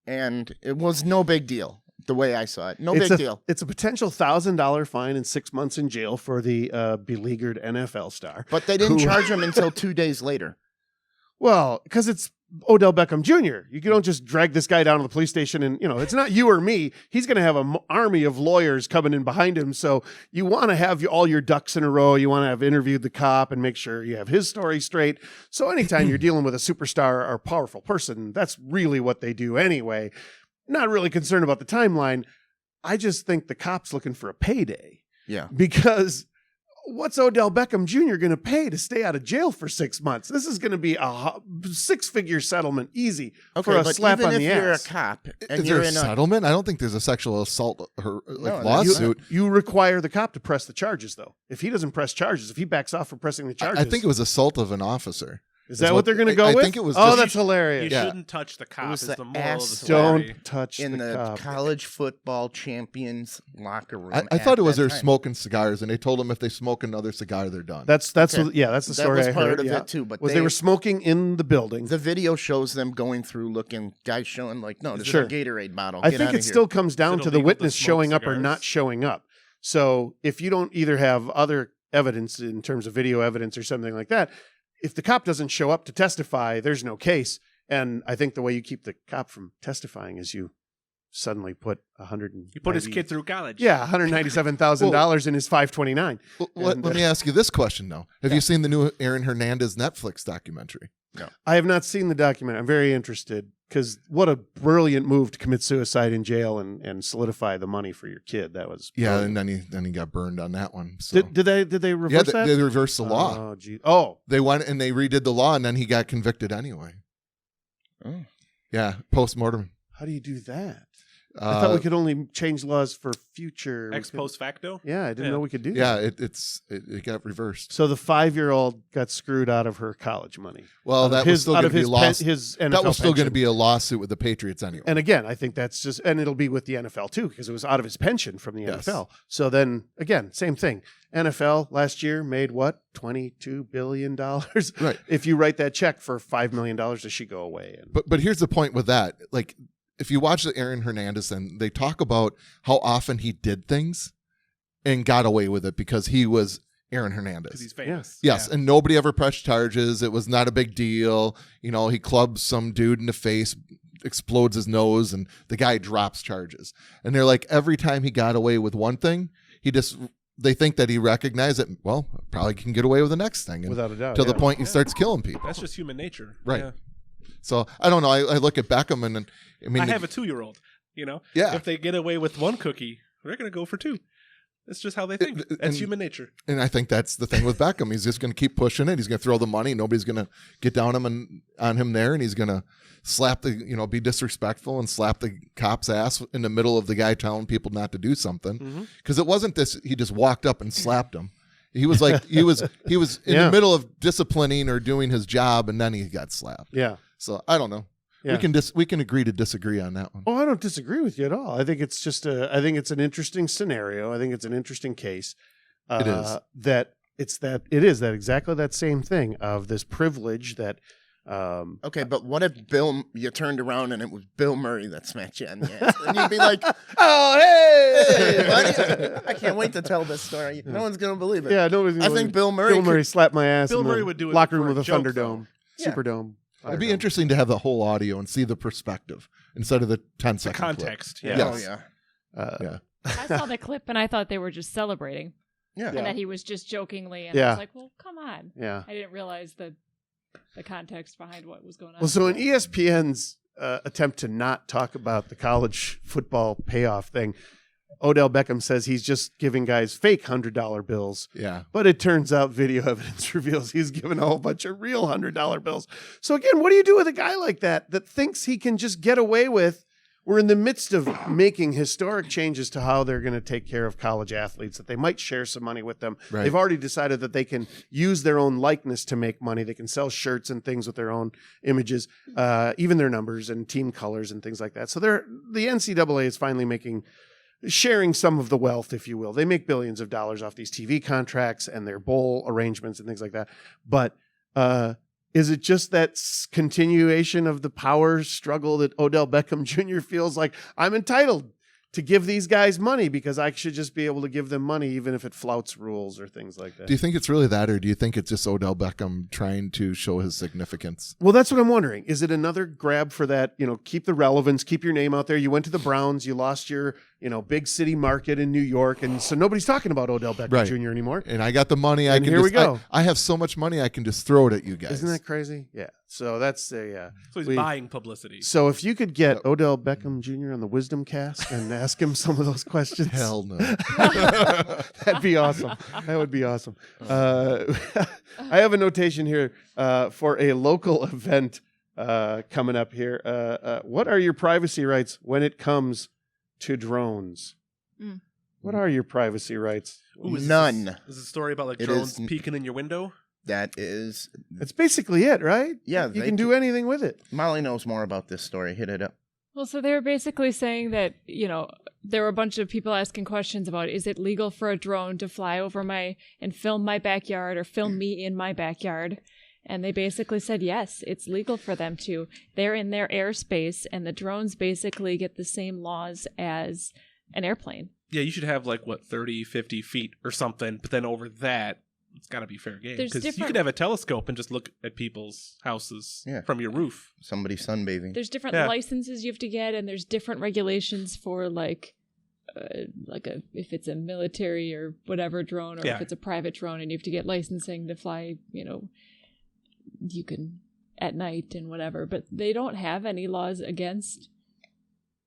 And it was no big deal. The way I saw it, big deal. It's a potential $1,000 fine and 6 months in jail for the beleaguered NFL star. But they didn't who- charge him until 2 days later. Well, because it's Odell Beckham Jr. You don't just drag this guy down to the police station and, it's not you or me. He's going to have an army of lawyers coming in behind him. So you want to have all your ducks in a row. You want to have interviewed the cop and make sure you have his story straight. So anytime you're dealing with a superstar or powerful person, that's really what they do anyway. Not really concerned about the timeline. I just think the cop's looking for a payday. Yeah. Because what's Odell Beckham Jr. going to pay to stay out of jail for 6 months? This is going to be a six-figure settlement, easy, for a but slap even on if the you're ass. a cop and Is you're there a in a settlement? I don't think there's a sexual assault lawsuit. You require the cop to press the charges, though. If he doesn't press charges, if he backs off from pressing the charges, I think it was assault of an officer. is that what they're going to go I with? think it was Oh, just- that's You hilarious. Yeah. shouldn't touch the cop. was Is the the moral of the ass story. Don't touch in the cop. college football champions locker room. I at thought it was that they're time. smoking cigars, and they told them if they smoke another cigar, they're done. That's Okay. that's the That story was I part heard. of yeah. it too. But they were smoking in the building. The video shows them going through, looking, guys showing like, no, this Sure. is a Gatorade bottle. I Get think outta it here. still comes down Is to it the illegal to witness smoke showing up or cigars? not showing up. So if you don't either have other evidence in terms of video evidence or something like that, if the cop doesn't show up to testify, there's no case. And I think the way you keep the cop from testifying is you suddenly put You put his kid through college. Yeah, $197,000 in his 529. Let me ask you this question, though. Have you seen the new Aaron Hernandez Netflix documentary? I have not seen the document. I'm very interested because what a brilliant move to commit suicide in jail and solidify the money for your kid. That was Yeah, brilliant. and then he got burned on that one. So. Did they reverse that? they reversed the law. Oh, gee. Oh, They went and they redid the law, and then he got convicted anyway. Oh. Yeah, post-mortem. how do you do that? I thought we could only change laws for future. Ex post facto. Yeah, I didn't Yeah. know we could do Yeah, that. it got reversed. So the 5-year-old got screwed out of her college money. Well, that was still out going of to be his a lawsuit. his NFL That was still going to pension. be a lawsuit with the Patriots anyway. And again, I think that's just, and it'll be with the NFL too, because it was out of his pension from the Yes. NFL. So then again, same thing. NFL last year made what? $22 billion. Right. If you write that check for $5 million, does she go away? And But here's the point with that. Like, if you watch the Aaron Hernandez, and they talk about how often he did things and got away with it because he was Aaron Because Hernandez. he's famous. Yes, Yeah. and nobody ever pressed charges. It was not a big deal. He clubs some dude in the face, explodes his nose, and the guy drops charges. And they're like, every time he got away with one thing, they think that he recognized it. Well, probably can get away with the next thing. And without a doubt. till the yeah. point he starts killing people. That's just human nature. Right. Yeah. So I don't know. I look at Beckham and I mean, I have a 2-year-old. Yeah. If they get away with one cookie, they're going to go for 2. It's just how they think. That's human nature. And I think that's the thing with Beckham. He's just going to keep pushing it. He's going to throw the money. Nobody's going to get down on him there, and he's going to slap be disrespectful and slap the cop's ass in the middle of the guy telling people not to do something. Because it wasn't this. He just walked up and slapped him. He was like he was in the middle of disciplining or doing his job, and then he got slapped. Yeah. So I don't know. Yeah. We can agree to disagree on that one. Oh, I don't disagree with you at all. I think it's just I think it's an interesting scenario. I think it's an interesting case. It is. It is exactly that same thing of this privilege that. Okay, but what if you turned around and it was Bill Murray that smacked you on the ass? And you'd be like, oh, hey! buddy, I can't wait to tell this story. No one's going to believe it. Yeah, nobody's gonna I believe think it. Bill Murray slapped my ass Bill in the Murray would do it locker for room a with a joke, Thunderdome. Yeah. Superdome. It'd be interesting to have the whole audio and see the perspective instead of the 10-second context. clip. Yeah. Oh, Yes. yeah. Yeah. I saw the clip and I thought they were just celebrating, Yeah. and that he was just jokingly. And Yeah. I was like, well, come on. Yeah. I didn't realize the context behind what was going on. Well, so in ESPN's attempt to not talk about the college football payoff thing, Odell Beckham says he's just giving guys fake $100 bills. Yeah. But it turns out video evidence reveals he's given a whole bunch of real $100 bills. So again, what do you do with a guy like that thinks he can just get away with? We're in the midst of making historic changes to how they're going to take care of college athletes, that they might share some money with them. Right. They've already decided that they can use their own likeness to make money. They can sell shirts and things with their own images, even their numbers and team colors and things like that. So the NCAA is finally sharing some of the wealth, if you will. They make billions of dollars off these TV contracts and their bowl arrangements and things like that. But is it just that continuation of the power struggle that Odell Beckham Jr. feels like I'm entitled to give these guys money because I should just be able to give them money even if it flouts rules or things like that? Do you think it's really that, or do you think it's just Odell Beckham trying to show his significance? Well, that's what I'm wondering. Is it another grab for that, keep the relevance, keep your name out there? You went to the Browns, you lost your, big city market in New York, and so nobody's talking about Odell Beckham Right. Jr. anymore. And I got the money. Here we go. I have so much money, I can just throw it at you guys. Isn't that crazy? Yeah. So that's So he's buying publicity. So if you could get Odell Beckham Jr. on the Wisdom Cast and ask him some of those questions, Hell no. that'd be awesome. That would be awesome. I have a notation here for a local event coming up here. What are your privacy rights when it comes to drones? What are your privacy rights? Ooh, None. This is a story about It drones is- peeking in your window. That is. That's basically it, right? Yeah. You can do anything with it. Molly knows more about this story. Hit it up. Well, so they were basically saying that, there were a bunch of people asking questions about, is it legal for a drone to fly over and film my backyard or film me in my backyard? And they basically said, yes, it's legal for them to. They're in their airspace, and the drones basically get the same laws as an airplane. Yeah, you should have 30, 50 feet or something, but then over that, it's got to be fair game. There's Because you different- could have a telescope and just look at people's houses Yeah. from your roof. Somebody sunbathing. There's different Yeah. licenses you have to get, and there's different regulations for if it's a military or whatever drone, or Yeah. if it's a private drone, and you have to get licensing to fly. You can at night and whatever, but they don't have any laws against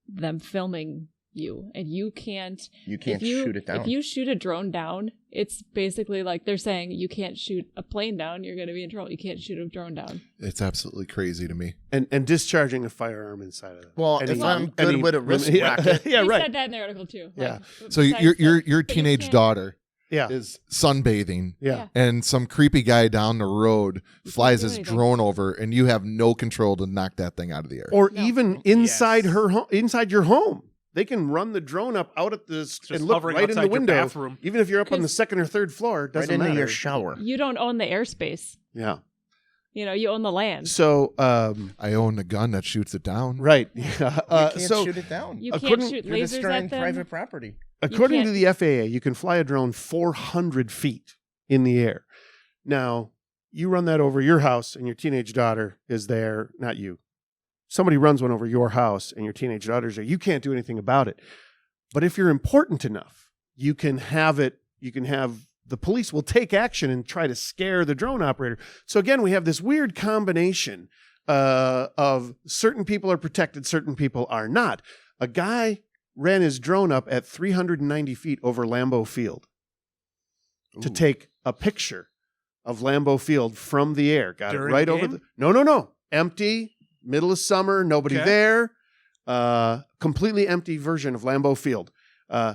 them filming you, and you can't. You can't if you, shoot it down. If you shoot a drone down, it's basically like they're saying you can't shoot a plane down. You're going to be in trouble. You can't shoot a drone down. It's absolutely crazy to me. And discharging a firearm inside of it. Well, if I'm good with a wrist racket. Yeah, They right. said that in the article too. Yeah. So besides your but you teenage can't- daughter Yeah. is sunbathing, Yeah. and some creepy guy down the road flies do his anything. drone over, and you have no control to knock that thing out of the air. Or No. even inside Yes. her home, inside your home. They can run the drone up out at this Just and look hovering right in outside the your window. bathroom. Even if you're up on the 'Cause- second or third floor, it Right doesn't into matter. your shower. You don't own the airspace. Yeah. You own the land. So, I own a gun that shoots it down. right. Yeah. You can't So, shoot it down. You according- can't shoot You're lasers destroying at them. private property. according to can't- the FAA, you can fly a drone 400 feet in the air. Now, you run that over your house and your teenage daughter is there, not you. Somebody runs one over your house and your teenage daughter's there. You can't do anything about it. But if you're important enough, you can have the police will take action and try to scare the drone operator. So again, we have this weird combination of certain people are protected, certain people are not. A guy ran his drone up at 390 feet over Lambeau Field to take a picture of Lambeau Field from the air. Got During it right the over game? the... No. Empty, middle of summer, nobody Okay. there. Completely empty version of Lambeau Field.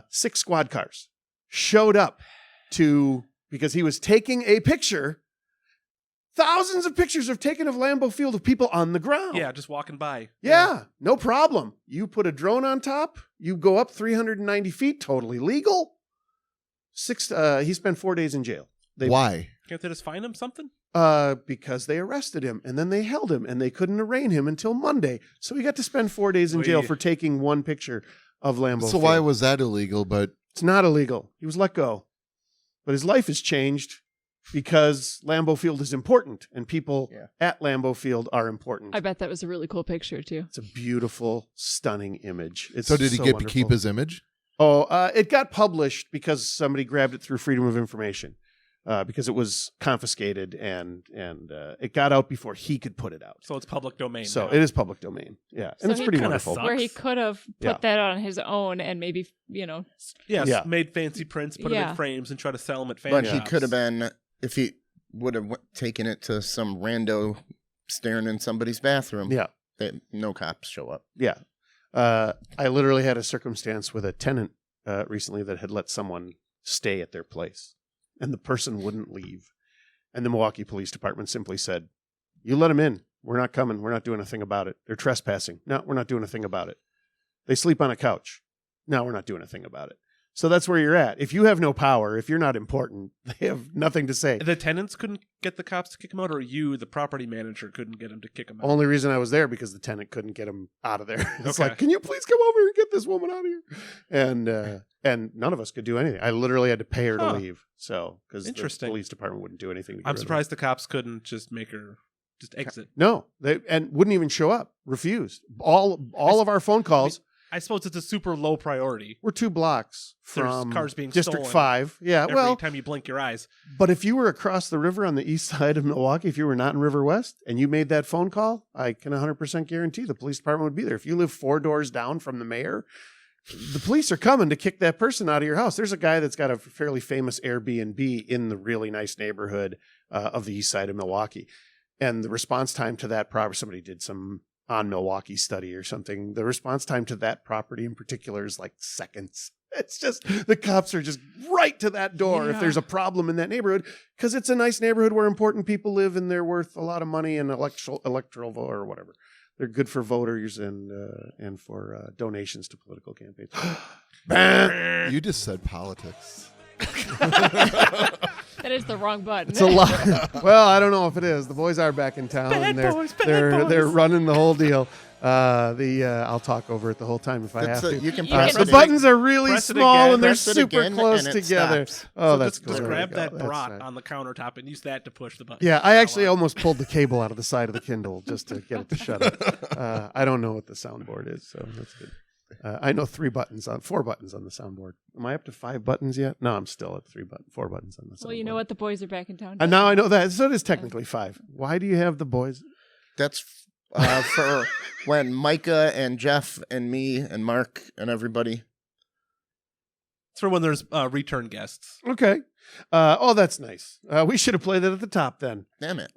6 squad cars showed up because he was taking a picture. Thousands of pictures are taken of Lambeau Field of people on the ground. Yeah, just walking by. Yeah, no problem. You put a drone on top, you go up 390 feet, totally legal. He spent 4 days in jail. Why? Can't they just find him something? Because they arrested him and then they held him and they couldn't arraign him until Monday. So he got to spend 4 days in jail Oy. for taking one picture of Lambeau So Field. why was that illegal? But It's not illegal. He was let go. But his life has changed because Lambeau Field is important and people at Lambeau Field are important. I bet that was a really cool picture too. It's a beautiful, stunning image. It's so did he get to keep wonderful. his image? Oh, it got published because somebody grabbed it through Freedom of Information because it was confiscated and it got out before he could put it out. So it's public domain. So now. it is public domain. Yeah. So And it's he pretty kinda wonderful. sucks. Where he could have put Yeah. that on his own and maybe, Yes, Yeah. made fancy prints, put them Yeah. in frames, and try to sell them at fan But shops. he could have been, if he would have taken it to some rando staring in somebody's bathroom. Yeah. No cops show up. Yeah. I literally had a circumstance with a tenant recently that had let someone stay at their place and the person wouldn't leave. And the Milwaukee Police Department simply said, "You let them in. We're not coming. We're not doing a thing about it. They're trespassing. No, we're not doing a thing about it. They sleep on a couch. No, we're not doing a thing about it." So that's where you're at. If you have no power, if you're not important, they have nothing to say. The tenants couldn't get the cops to kick him out, or you, the property manager, couldn't get him to kick him out. Only reason I was there because the tenant couldn't get him out of there. It's Okay. like, "Can you please come over and get this woman out of here?" And none of us could do anything. I literally had to pay her to Huh. leave. So because the Interesting. police department wouldn't do anything. To get I'm rid of surprised the cops couldn't just make her just exit. her. No, they wouldn't even show up. Refused. All of our phone calls I suppose it's a super low priority. were 2 blocks There's from cars being District stolen 5. Yeah, Every well, time you blink your eyes. but if you were across the river on the east side of Milwaukee, if you were not in River West and you made that phone call, I can 100% guarantee the police department would be there. If you live 4 doors down from the mayor, the police are coming to kick that person out of your house. There's a guy that's got a fairly famous Airbnb in the really nice neighborhood of the east side of Milwaukee. And the response time to that property, somebody did some on Milwaukee study or something. The response time to that property in particular is like seconds. It's just, the cops are just right to that door if Yeah. there's a problem in that neighborhood, because it's a nice neighborhood where important people live and they're worth a lot of money and electoral vote or whatever. They're good for voters and for donations to political campaigns. Bam! You just said politics. that is the wrong button. It's a lot. Well, I don't know if it is. The boys are back in town and they're running the whole deal. I'll talk over it the whole time if I have to. You can You press can The it. buttons are really press it small again, and they're press it super again, close and it together. stops. Oh, So that's just cool. There we grab go. that That's brat right. on the countertop and use that to push the button. Yeah, I actually almost pulled the cable out of the side of the Kindle just to get it to shut up. I don't know what the soundboard is, so that's good. I know 4 buttons on the soundboard. Am I up to 5 buttons yet? No, I'm still at 4 buttons on the soundboard. Well, you know what? The boys are back in town. And now I know that. So it is technically 5. Why do you have the boys? That's for when Micah and Jeff and me and Mark and everybody. It's for when there's return guests. Okay. That's nice. We should have played that at the top then. Damn it.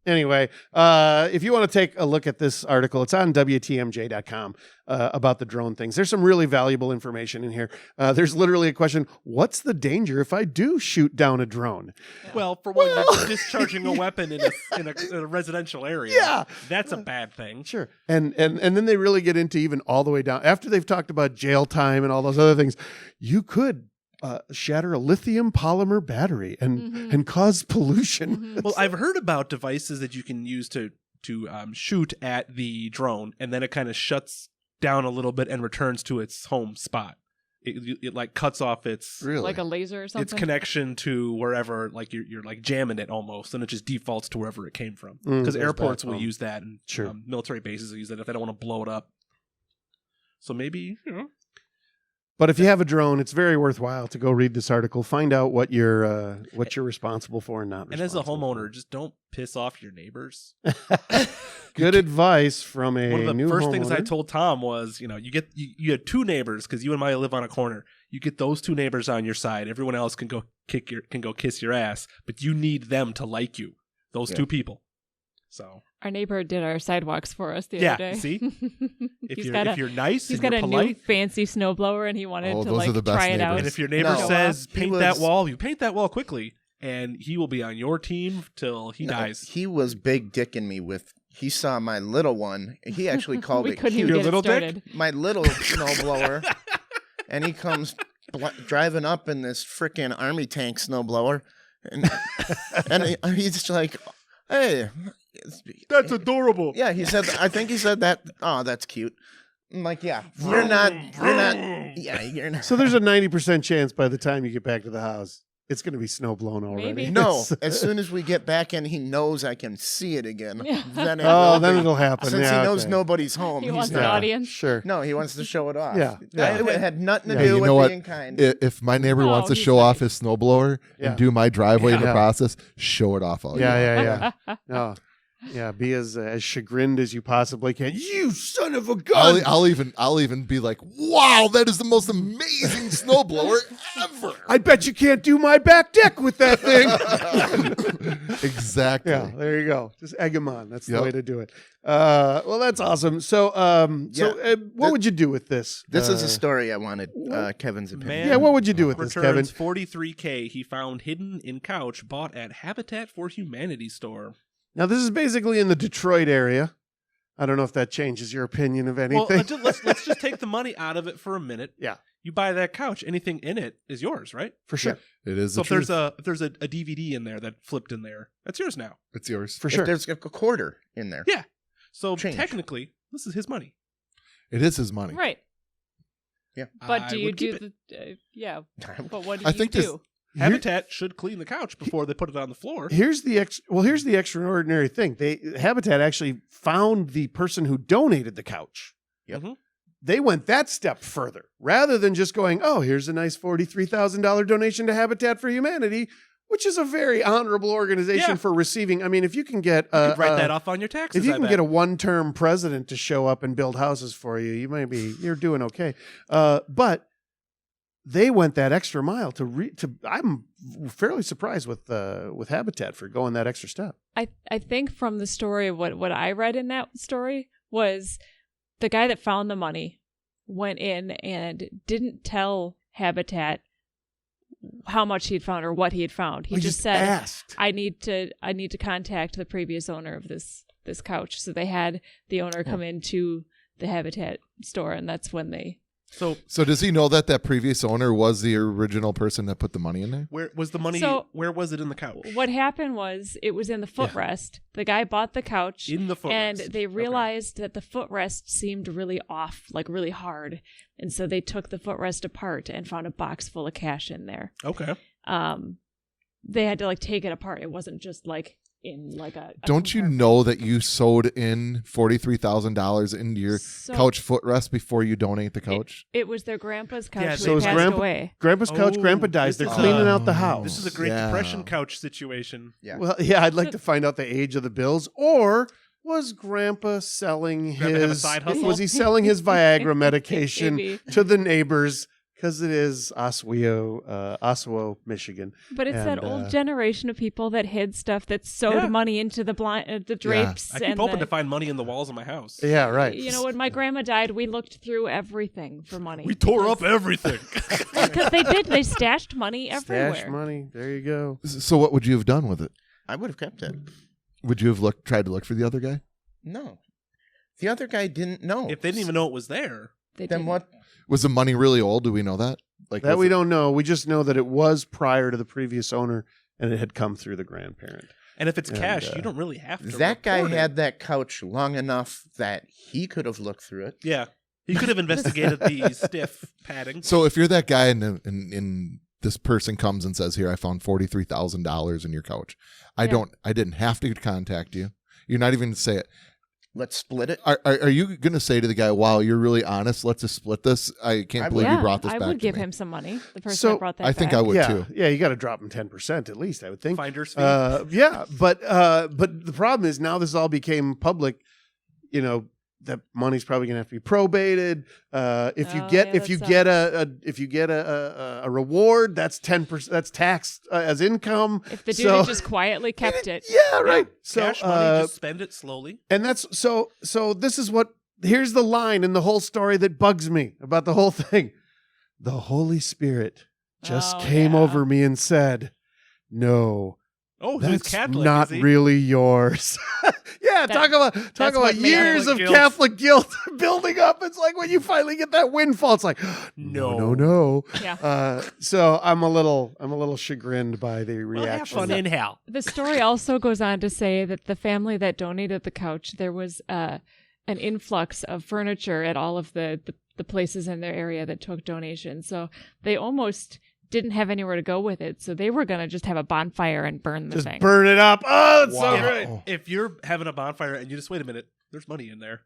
Anyway, if you want to take a look at this article, it's on WTMJ.com about the drone things. There's some really valuable information in here. There's literally a question, what's the danger if I do shoot down a drone? Well, for one, you're discharging a weapon in a residential area. Yeah. That's a bad thing. Sure. And then they really get into even all the way down. After they've talked about jail time and all those other things, you could shatter a lithium polymer battery and cause pollution. Well, I've heard about devices that you can use to shoot at the drone, and then it kind of shuts down a little bit and returns to its home spot. It like cuts off its Really? like a laser or something. its connection to wherever, like you're like jamming it almost, and it just defaults to wherever it came from. Because goes airports back will home. use that, and Sure. military bases will use that if they don't want to blow it up. So maybe But if you have a drone, it's very worthwhile to go read this article, find out what you're responsible for and not And as a responsible homeowner, just don't piss off your neighbors. for. Good advice from a One of the new first things I homeowner. told Tom was, you had two neighbors because you and Maya live on a corner. You get those two neighbors on your side. Everyone else can go kiss your ass, but you need them to like you. Those two people. So Our neighbor did our sidewalks for us the other day. see, if He's you're got if you're nice, He's and got you're a polite, new fancy snowblower, and he wanted to those are the best try it out. neighbors. and if your neighbor No. says He paint that was- wall, you paint that wall quickly, and he will be on your team till he dies. He was big dicking me with. He saw my little one. He actually called we it couldn't cute. even Your get little it dick? started. My little snowblower, and he comes driving up in this freaking army tank snowblower, and he's just like, "Hey, That's adorable. yeah." He said, "I think he said that." Oh, that's cute. I'm like, "Yeah, you're not. Yeah, you're not." So there's a 90% chance by the time you get back to the house, it's going to be snow blown already. Maybe. No, as soon as we get back in, he knows I can see it again. Yeah. Then it Oh, will then be. it'll happen. Since yeah, he knows okay. nobody's home, He he's wants not. an audience. Sure. No, he wants to show it off. Yeah, yeah. It had nothing to Hey, do you with know what? being kind. If my neighbor No, wants to he's show off nice. his snowblower Yeah. and do my driveway in the Yeah. process, show it off all you want. Yeah. No. Yeah, be as chagrined as you possibly can. You son of a gun! I'll even be like, wow, that is the most amazing snowblower ever. I bet you can't do my back deck with that thing. Exactly. Yeah, there you go. Just egg him on. That's the Yep. way to do it. Well, that's awesome. So, what would you do with this? This is a story I wanted Kevin's opinion. Man Yeah, what would you do with this, Kevin? Returns $43K he found hidden in couch bought at Habitat for Humanity store. Now, this is basically in the Detroit area. I don't know if that changes your opinion of Well, anything. let's just take the money out of it for a minute. Yeah. You buy that couch, anything in it is yours, right? For sure. It is So the if truth. there's a DVD in there that flipped in there, that's yours now. It's yours. For If sure. there's a quarter in there. Yeah. So Change. technically, this is his money. It is his money. Right. But I do you would keep do it. the but what do I you think do? this- Habitat should clean the couch before they put it on the floor. Here's the extraordinary thing. Habitat actually found the person who donated the couch. Yep. Mhm. They went that step further. Rather than just going, oh, here's a nice $43,000 donation to Habitat for Humanity, which is a very honorable organization Yeah. for receiving. I mean, if you can get You could write that off on your taxes. if you I can bet. get a one-term president to show up and build houses for you, you're doing okay. But they went that extra mile to I'm fairly surprised with Habitat for going that extra step. I think from the story, what I read in that story was the guy that found the money went in and didn't tell Habitat how much he'd found or what he had found. He just said, asked. I need to contact the previous owner of this couch. So they had the owner come into the Habitat store, and that's when they. So does he know that previous owner was the original person that put the money in there? Where was the money? So- where was it in the couch? What happened was it was in the footrest. The guy bought the couch. In the footrest. And they Okay. realized that the footrest seemed really off, like really hard. And so they took the footrest apart and found a box full of cash in there. Okay. They had to take it apart. It wasn't just in a Don't you compartment. know that you sewed in $43,000 into your So couch footrest before you donate the couch? It was their grandpa's couch. Yeah, Yeah, so so his passed grandpa- away. Grandpa's couch, Oh, Grandpa dies. They're this is cleaning a- out the house. This is a Great Yeah. Depression couch situation. Yeah. Well, yeah, I'd like to find out the age of the bills. Or was Grandpa selling Grandpa have a his? side hustle? Was he selling his Viagra medication Maybe. to the neighbors? Because it is Oswego, Michigan. But it's that And, old generation of people that hid stuff that sewed Yeah. money into the the drapes. I keep and hoping the- to find money in the walls of my house. Yeah, right. You know, when my grandma died, we looked through everything for money. We tore up everything. Because they did. They stashed money everywhere. Stash money. There you go. So what would you have done with it? I would have kept it. Would you have tried to look for the other guy? No. The other guy didn't know. If they didn't even know it was there. They Then didn't. what? Was the money really old? Do we know that? That was we it- don't know. We just know that it was prior to the previous owner, and it had come through the grandparent. And if it's And, cash, you don't really have to. That guy report it. had that couch long enough that he could have looked through it. Yeah. He could have investigated the stiff padding. So if you're that guy and this person comes and says, "Here, I found $43,000 in your couch," I didn't have to contact you. You're not even going to say it. Let's split it. Are you going to say to the guy, "Wow, you're really honest. Let's just split this"? I can't believe you brought this I back would to give me. him some money. The person So, that brought that I think back. I would yeah, too. yeah. You got to drop them 10% at least. I would think. Finder's fee. Yeah, but the problem is now this all became public. that money's probably going to have to be probated. If you get a reward, that's 10%. That's taxed as income. If the dude had just quietly kept it. Yeah, right. So Cash money, just spend it slowly. and that's so. This is what. Here's the line in the whole story that bugs me about the whole thing. The Holy Spirit just came over me and said, "No, Oh, who's that's Catholic? not is he? really yours." Yeah, talk about what years of guilt. Catholic guilt building up. It's like when you finally get that windfall, it's like, no. Yeah. So I'm a little chagrined by the Well, have reaction. fun in hell. The story also goes on to say that the family that donated the couch, there was an influx of furniture at all of the places in their area that took donations. So they almost didn't have anywhere to go with it. So they were going to just have a bonfire and burn the Just thing. burn it up. Oh, that's Wow. so great. If you're having a bonfire and you just wait a minute, there's money in there.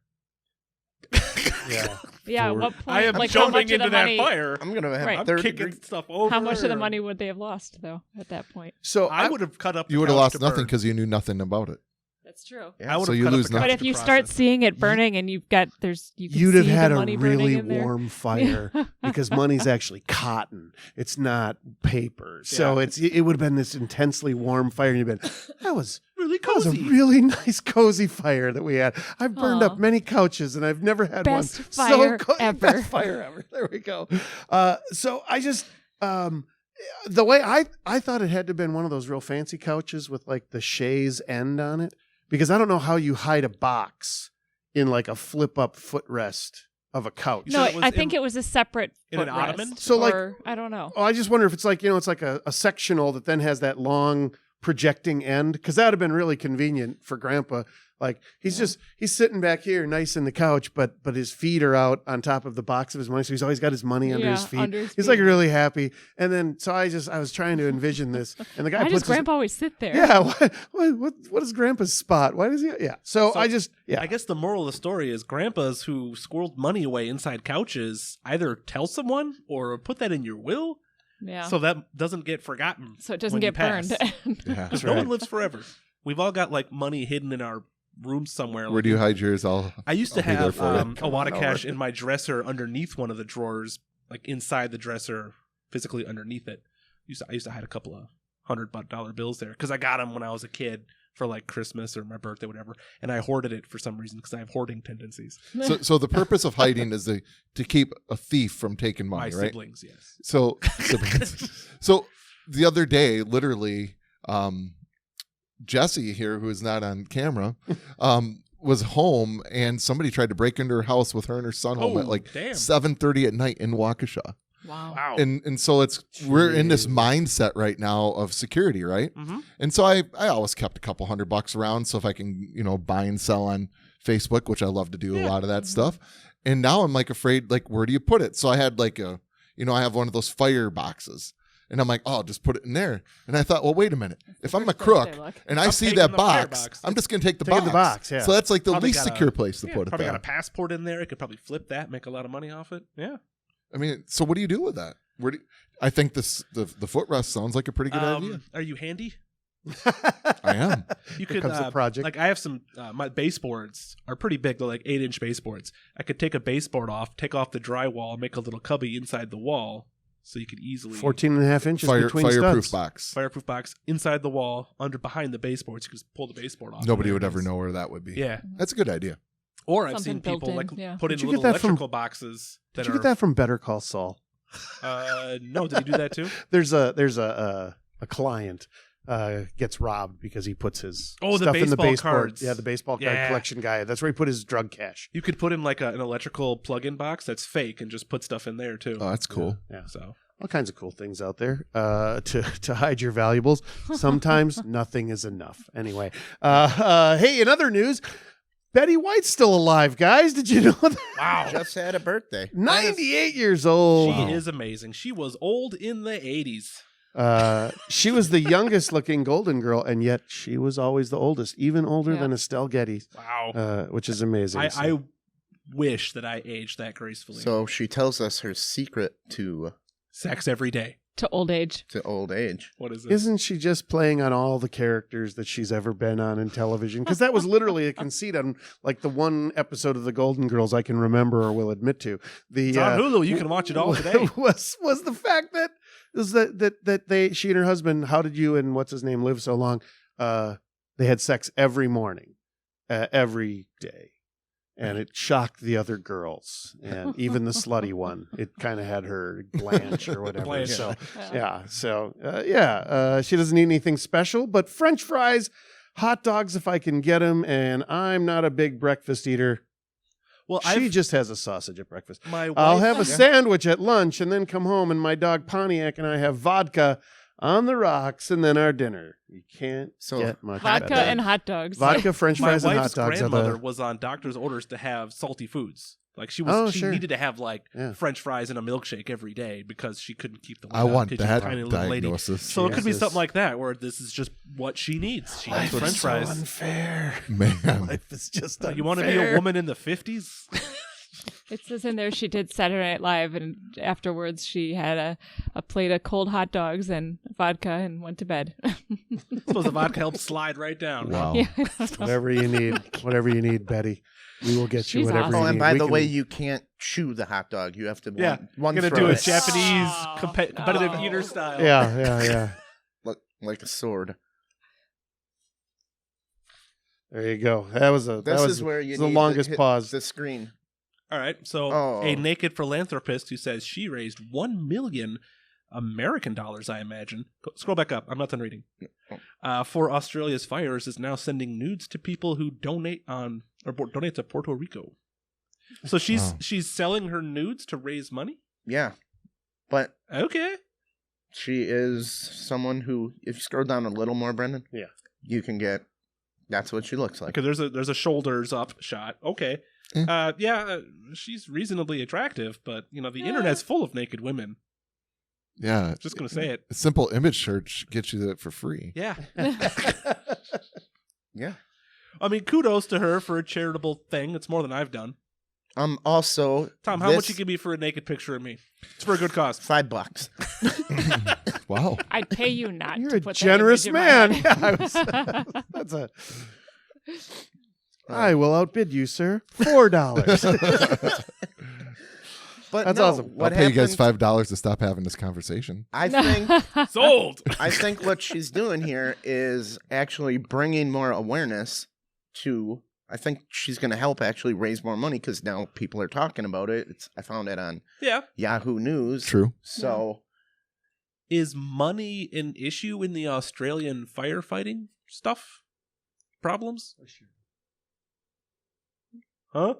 Yeah. Yeah, at what point? I am like, how much jumping of the into that money, fire. I'm gonna have Right. I'm third kicking degree. stuff over. How much of the money would they have lost, though, at that point? So I would have cut up. You would have lost nothing because you knew nothing about it. That's true. Yeah. I would So have you cut lose up the nothing. But couch if you to start process. seeing it burning and you can you'd have see had the a money burning really in there. warm fire because money's actually cotton. It's not paper. So it would have been this intensely warm fire. And you'd been, that was really That was a cozy. really nice, cozy fire that we had. I've burned Aw. up many couches, and I've never had Best one fire Best ever. fire ever. There we go. So I just the way I thought it had to have been one of those real fancy couches with like the chaise end on it, because I don't know how you hide a box in like a flip up footrest of a couch. No, said it was I think it was a separate in an footrest, ottoman? So, like- or, I don't know. Oh, I just wonder if it's like, it's like a sectional that then has that long projecting end, because that would have been really convenient for Grandpa. Like he's sitting back here nice in the couch, but his feet are out on top of the box of his money. So he's always got his money under his feet. under his He's feet. like really happy. And then, so I was trying to envision this, and the guy Why does puts his, Grandpa always sit there? yeah, what is Grandpa's spot? Why does he? Yeah. So I guess the moral of the story is grandpas who squirreled money away inside couches either tell someone or put that in your will Yeah. so that doesn't get forgotten. So it doesn't when you get burned. pass. Yeah. Because right. no one lives forever. We've all got like money hidden in our room somewhere. Where do you hide yours? I used to I'll be there have for you. a Come wad on of cash over. in my dresser underneath one of the drawers, like inside the dresser, physically underneath it. I used to hide a couple of $100 bills there because I got them when I was a kid for like Christmas or my birthday, whatever, and I hoarded it for some reason because I have hoarding tendencies. So the purpose of hiding is to keep a thief from taking money, My right? siblings, yes. So the other day, literally, Jesse here, who is not on camera, was home, and somebody tried to break into her house with her and her son home Oh, at like damn. 7:30 at night in Waukesha. Wow. Wow. And so we're in this Jesus. mindset right now of security, right? Mhm. And so I always kept a couple $100 around, so if I can buy and sell on Facebook, which I love to do a lot of that stuff. And now I'm like afraid, like, where do you put it? So I had like I have one of those fire boxes, and I'm like, oh, just put it in there. And I thought, well, wait a minute, if I'm a first place crook I look. and I I'm see taking that the fire box, box. I'm just gonna take the Take box. the box, yeah. So that's like the Probably least got a- secure place to Yeah, put it. probably There. got a passport in there. I could probably flip that, make a lot of money off it. Yeah. I mean, so what do you do with that? I think the footrest sounds like a pretty good idea. Are you handy? I am. You Here could comes the project. Like I have some my baseboards are pretty big. They're like 8-inch baseboards. I could take a baseboard off, take off the drywall, make a little cubby inside the wall, so you could easily 14 and a half inches between Fireproof studs. box. fireproof box inside the wall, behind the baseboards. You could just pull the baseboard off. Nobody There would it ever is. know where that would be. Yeah. That's a good idea. Or I've Something seen built people in, like yeah. put in Did you little get that from- electrical boxes that Did you are. get that from Better Call Saul? No, did he do that too? There's a client gets robbed because he puts his Oh, the stuff in the baseball baseboard. cards. Yeah, the baseball card Yeah. collection guy. That's where he put his drug cash. You could put in like an electrical plug-in box that's fake and just put stuff in there too. Oh, that's cool. Yeah. So All kinds of cool things out there to hide your valuables. Sometimes nothing is enough. Anyway, hey, in other news, Betty White's still alive, guys. Did you know that? wow, Just had a birthday. 98 years old. she is amazing. She was old in the 80s. She was the youngest looking Golden Girl, and yet she was always the oldest, even older Yeah. than Estelle Getty, Wow. which is amazing. I wish that I aged that gracefully. So she tells us her secret to Sex every day. To old age. to old age. What is it? Isn't she just playing on all the characters that she's ever been on in television? Because that was literally a conceit on like the one episode of The Golden Girls I can remember or will admit to. It's on Hulu. You can watch it all today. Was the fact that she and her husband, how did you and what's his name live so long? They had sex every morning, every day. And it shocked the other girls, and even the slutty one. It kind of had her Blanche or whatever. Blanche. So, she doesn't eat anything special, but French fries, hot dogs if I can get them, and I'm not a big breakfast eater. Well, She just has a sausage at breakfast. my wife, I'll have a sandwich at lunch, and then come home, and my dog Pontiac and I have vodka on the rocks, and then our dinner. You can't get much Vodka better. and hot dogs. Vodka, French my fries, and hot wife's dogs. grandmother was on doctor's orders to have salty foods. Like she needed to have like French fries and a milkshake every day because she couldn't keep the. I want that diagnosis. So it could be something like that, where this is just what she needs. She needs French fries. Unfair, Man. Life is just unfair. You want to be a woman in the 50s? It says in there she did Saturday Night Live, and afterwards she had a plate of cold hot dogs and vodka and went to bed. I suppose the vodka helps slide right down. Wow. Yeah. Whatever you need, Betty. We will get you She's whatever awesome. you Oh, need. and by We the can- way, you can't chew the hot dog. You have to one You're gonna throw do a it. Japanese Oh, competitive no. eater style. Yeah. Look like a sword. There you go. That was This is where you the need longest to hit pause. the screen. All right. So Oh. a naked philanthropist who says she raised 1 million American dollars, I imagine. Scroll back up. I'm not done reading. For Australia's fires is now sending nudes to people who donate to Puerto Rico. So she's selling her nudes to raise money? Yeah, but Okay. she is someone who, if you scroll down a little more, Brendan, you can get. That's what she looks like. Because there's a shoulders up shot. Okay. She's reasonably attractive, but the internet's full of naked women. Yeah. Just gonna say it. A simple image search gets you that for free. Yeah. Yeah. I mean, kudos to her for a charitable thing. It's more than I've done. Also, Tom, how much you give me for a naked picture of me? It's for a good cause. $5. Wow. I'd pay you not You're to a put generous that image man. in my Yeah, head. that's a. I will outbid you, sir. $4. But That's no, awesome. What I'll pay you guys happened- $5 to stop having this conversation. I think Sold. I think what she's doing here is actually bringing more awareness to. I think she's going to help actually raise more money because now people are talking about it. I found it on Yeah. Yahoo News. True. So Is money an issue in the Australian firefighting stuff? Problems? Huh?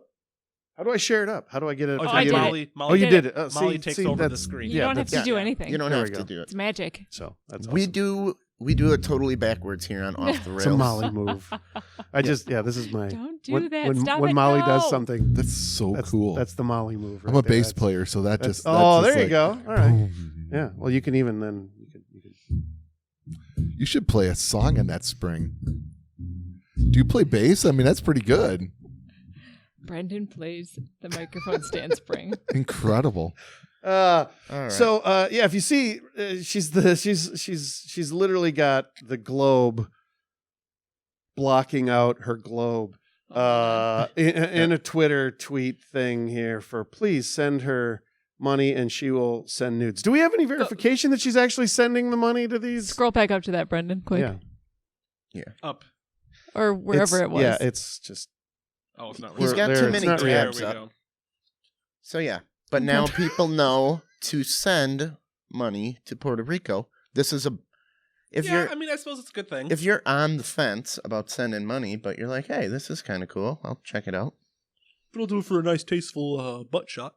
How do I share it up? How do I get it? Oh, I did it. Molly you did did it. Molly takes over the screen. You don't have to do anything. you don't There have we to go. do it. It's magic. So that's awesome. We do it totally backwards here on Off the Rails. It's a Molly move. This is my. Don't do when, that. When, Stop when it. Molly No. does something, That's so cool. That's the Molly move. I'm right a there. bass That's- player, so that that's- just. oh, that's there just you like, go. All right. boom. Yeah. Well, you can even then. You can. You should play a song in that spring. Do you play bass? I mean, that's pretty good. Brendan plays the microphone stand spring. Incredible. All right. So if you see, she's literally got the globe blocking out her globe in a Twitter tweet thing here for please send her money and she will send nudes. Do we have any verification that she's actually sending the money to these? Scroll back up to that, Brendan, quick. Yeah. Up. Or wherever it was. Yeah, it's just. Oh, it's not He's real. got there, too it's many not real. tabs There we up. go. So yeah, but now people know to send money to Puerto Rico. This is if I mean, I suppose it's a good thing. you're on the fence about sending money, but you're like, hey, this is kind of cool. I'll check it out. It'll do for a nice, tasteful butt shot.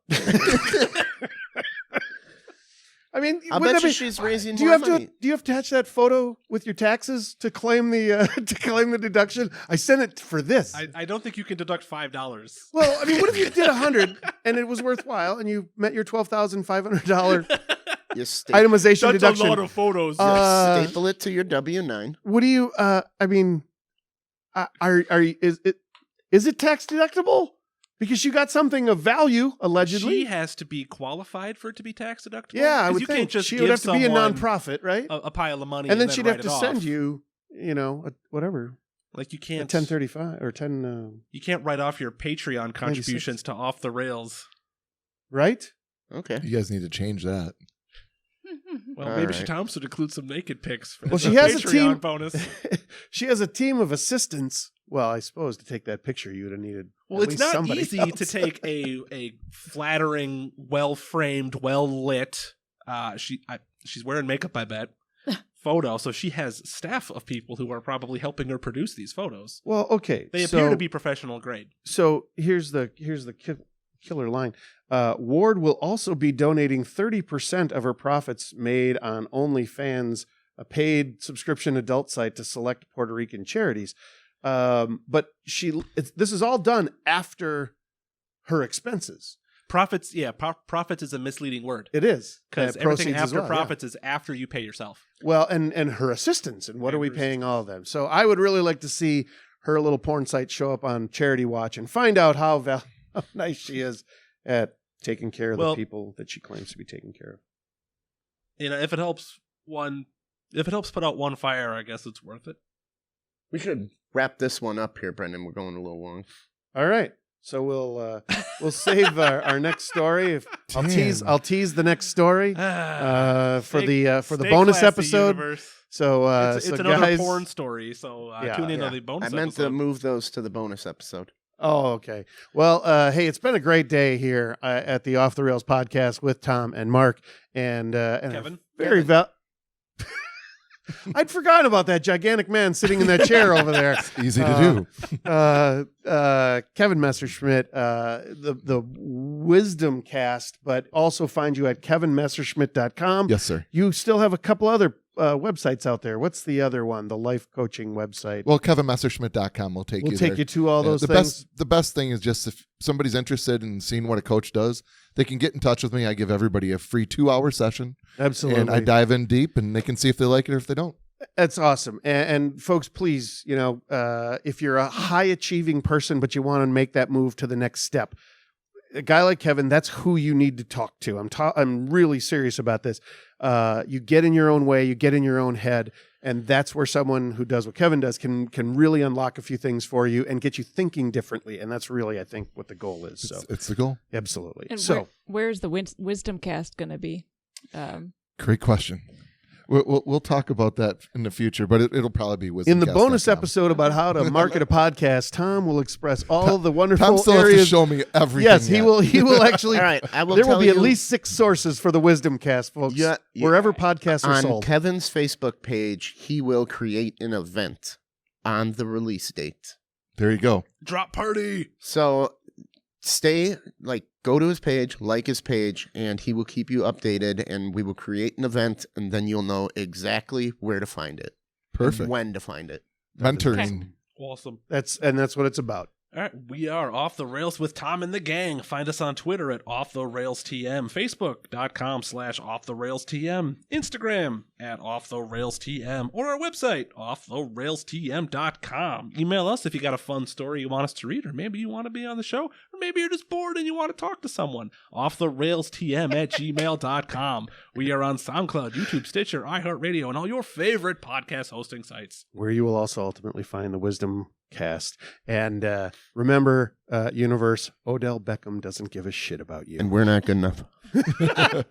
I mean, I wouldn't bet that you be- she's raising Do you more have money. to attach that photo with your taxes to claim the deduction? I sent it for this. I don't think you can deduct $5. Well, I mean, what if you did 100 and it was worthwhile and you met your $12,500 You itemization That's deduction? a lot of photos. staple it to your W-9. What do you? I mean, is it tax deductible? Because you got something of value, allegedly. She has to be qualified for it to be tax deductible. Yeah, I 'Cause would you think. can't just She give would have to be a someone nonprofit, right? a pile of money, and then she'd have write to it send off. you, whatever, Like you a can't 1035 or 10, You can't write off your Patreon contributions to Off the Rails. right? Okay. You guys need to change that. Well, All maybe right. Tom's would include some naked pics. For Well, the she has a Patreon team. bonus. She has a team of assistants. Well, I suppose to take that picture, you would have needed. Well, at it's least not somebody easy else. to take a flattering, well framed, well lit. She's wearing makeup, I bet. Photo. So she has staff of people who are probably helping her produce these photos. Well, okay. They so, appear to be professional grade. So here's the killer line. Ward will also be donating 30% of her profits made on OnlyFans, a paid subscription adult site to select Puerto Rican charities. But this is all done after her expenses. Profits, yeah, profits is a misleading word. It is. Because And everything proceeds as after well, yeah. profits is after you pay yourself. Well, and her assistants, and what And are we her paying all of them? So I would really like to see her little porn site show up on Charity Watch and find out how nice she is at taking care of the people that she claims to be taking care of. If it helps put out one fire, I guess it's worth it. We should wrap this one up here, Brendan. We're going a little long. All right. So we'll save our next story. I'll tease the next story for the bonus classy, episode. Universe. So it's so another guys, porn story. So tune in on the bonus. I meant episode. to move those to the bonus episode. Oh, okay. Well, hey, it's been a great day here at the Off the Rails podcast with Tom and Mark and Kevin. Very I'd forgotten about that gigantic man sitting in that chair over there. Easy to do. Kevin Messerschmidt, the Wisdom Cast, but also find you at kevinmesserschmidt.com. Yes, sir. You still have a couple other websites out there. What's the other one? The life coaching website. Well, kevinmesserschmidt.com will take you take there. you to all those the things. The best thing is just if somebody's interested in seeing what a coach does, they can get in touch with me. I give everybody a free 2-hour session. Absolutely. And I dive in deep, and they can see if they like it or if they don't. That's awesome. And folks, please, if you're a high achieving person, but you want to make that move to the next step, a guy like Kevin, that's who you need to talk to. I'm really serious about this. You get in your own way, you get in your own head, and that's where someone who does what Kevin does can really unlock a few things for you and get you thinking differently. And that's really, I think, what the goal is. So It's the goal. absolutely. And So where's the Wisdom Cast going to be? Great question. We'll talk about that in the future, but it'll probably be wisdom. in the bonus episode about how to market a podcast, Tom will express all the wonderful Tom still has to areas. show me everything. Yes, he yet. will. He will actually. All right, I will There will tell be at you- least 6 sources for the Wisdom Cast, folks. Yeah, wherever podcasts are On sold. Kevin's Facebook page, he will create an event on the release date. There you go. Drop party. So go to his page, like his page, and he will keep you updated, and we will create an event, and then you'll know exactly where to find it. Perfect. And when to find it. Mentoring. Awesome. That's what it's about. All right, we are Off the Rails with Tom and the gang. Find us on Twitter at Off the Rails TM, Facebook.com/Off the Rails TM, Instagram at Off the Rails TM, or our website, offtherailstm.com. Email us if you got a fun story you want us to read, or maybe you want to be on the show, or maybe you're just bored and you want to talk to someone. offtherailstm@gmail.com. We are on SoundCloud, YouTube, Stitcher, iHeartRadio, and all your favorite podcast hosting sites. Where you will also ultimately find the Wisdom Cast. And remember, universe, Odell Beckham doesn't give a shit about you. And we're not good enough. I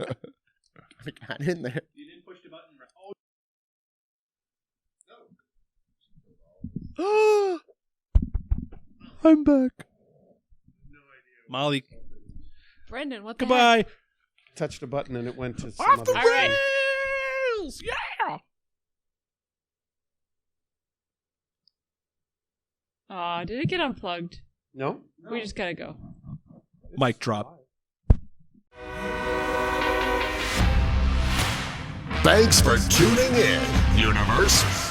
got in there. You didn't push the button. Oh. I'm back. Molly, Brendan, what the heck? goodbye. Touched a button and it went to some Off other. the All right. Rails! Yeah! Aw, did it get unplugged? No? We just gotta go. Mic drop. Thanks for tuning in, universe.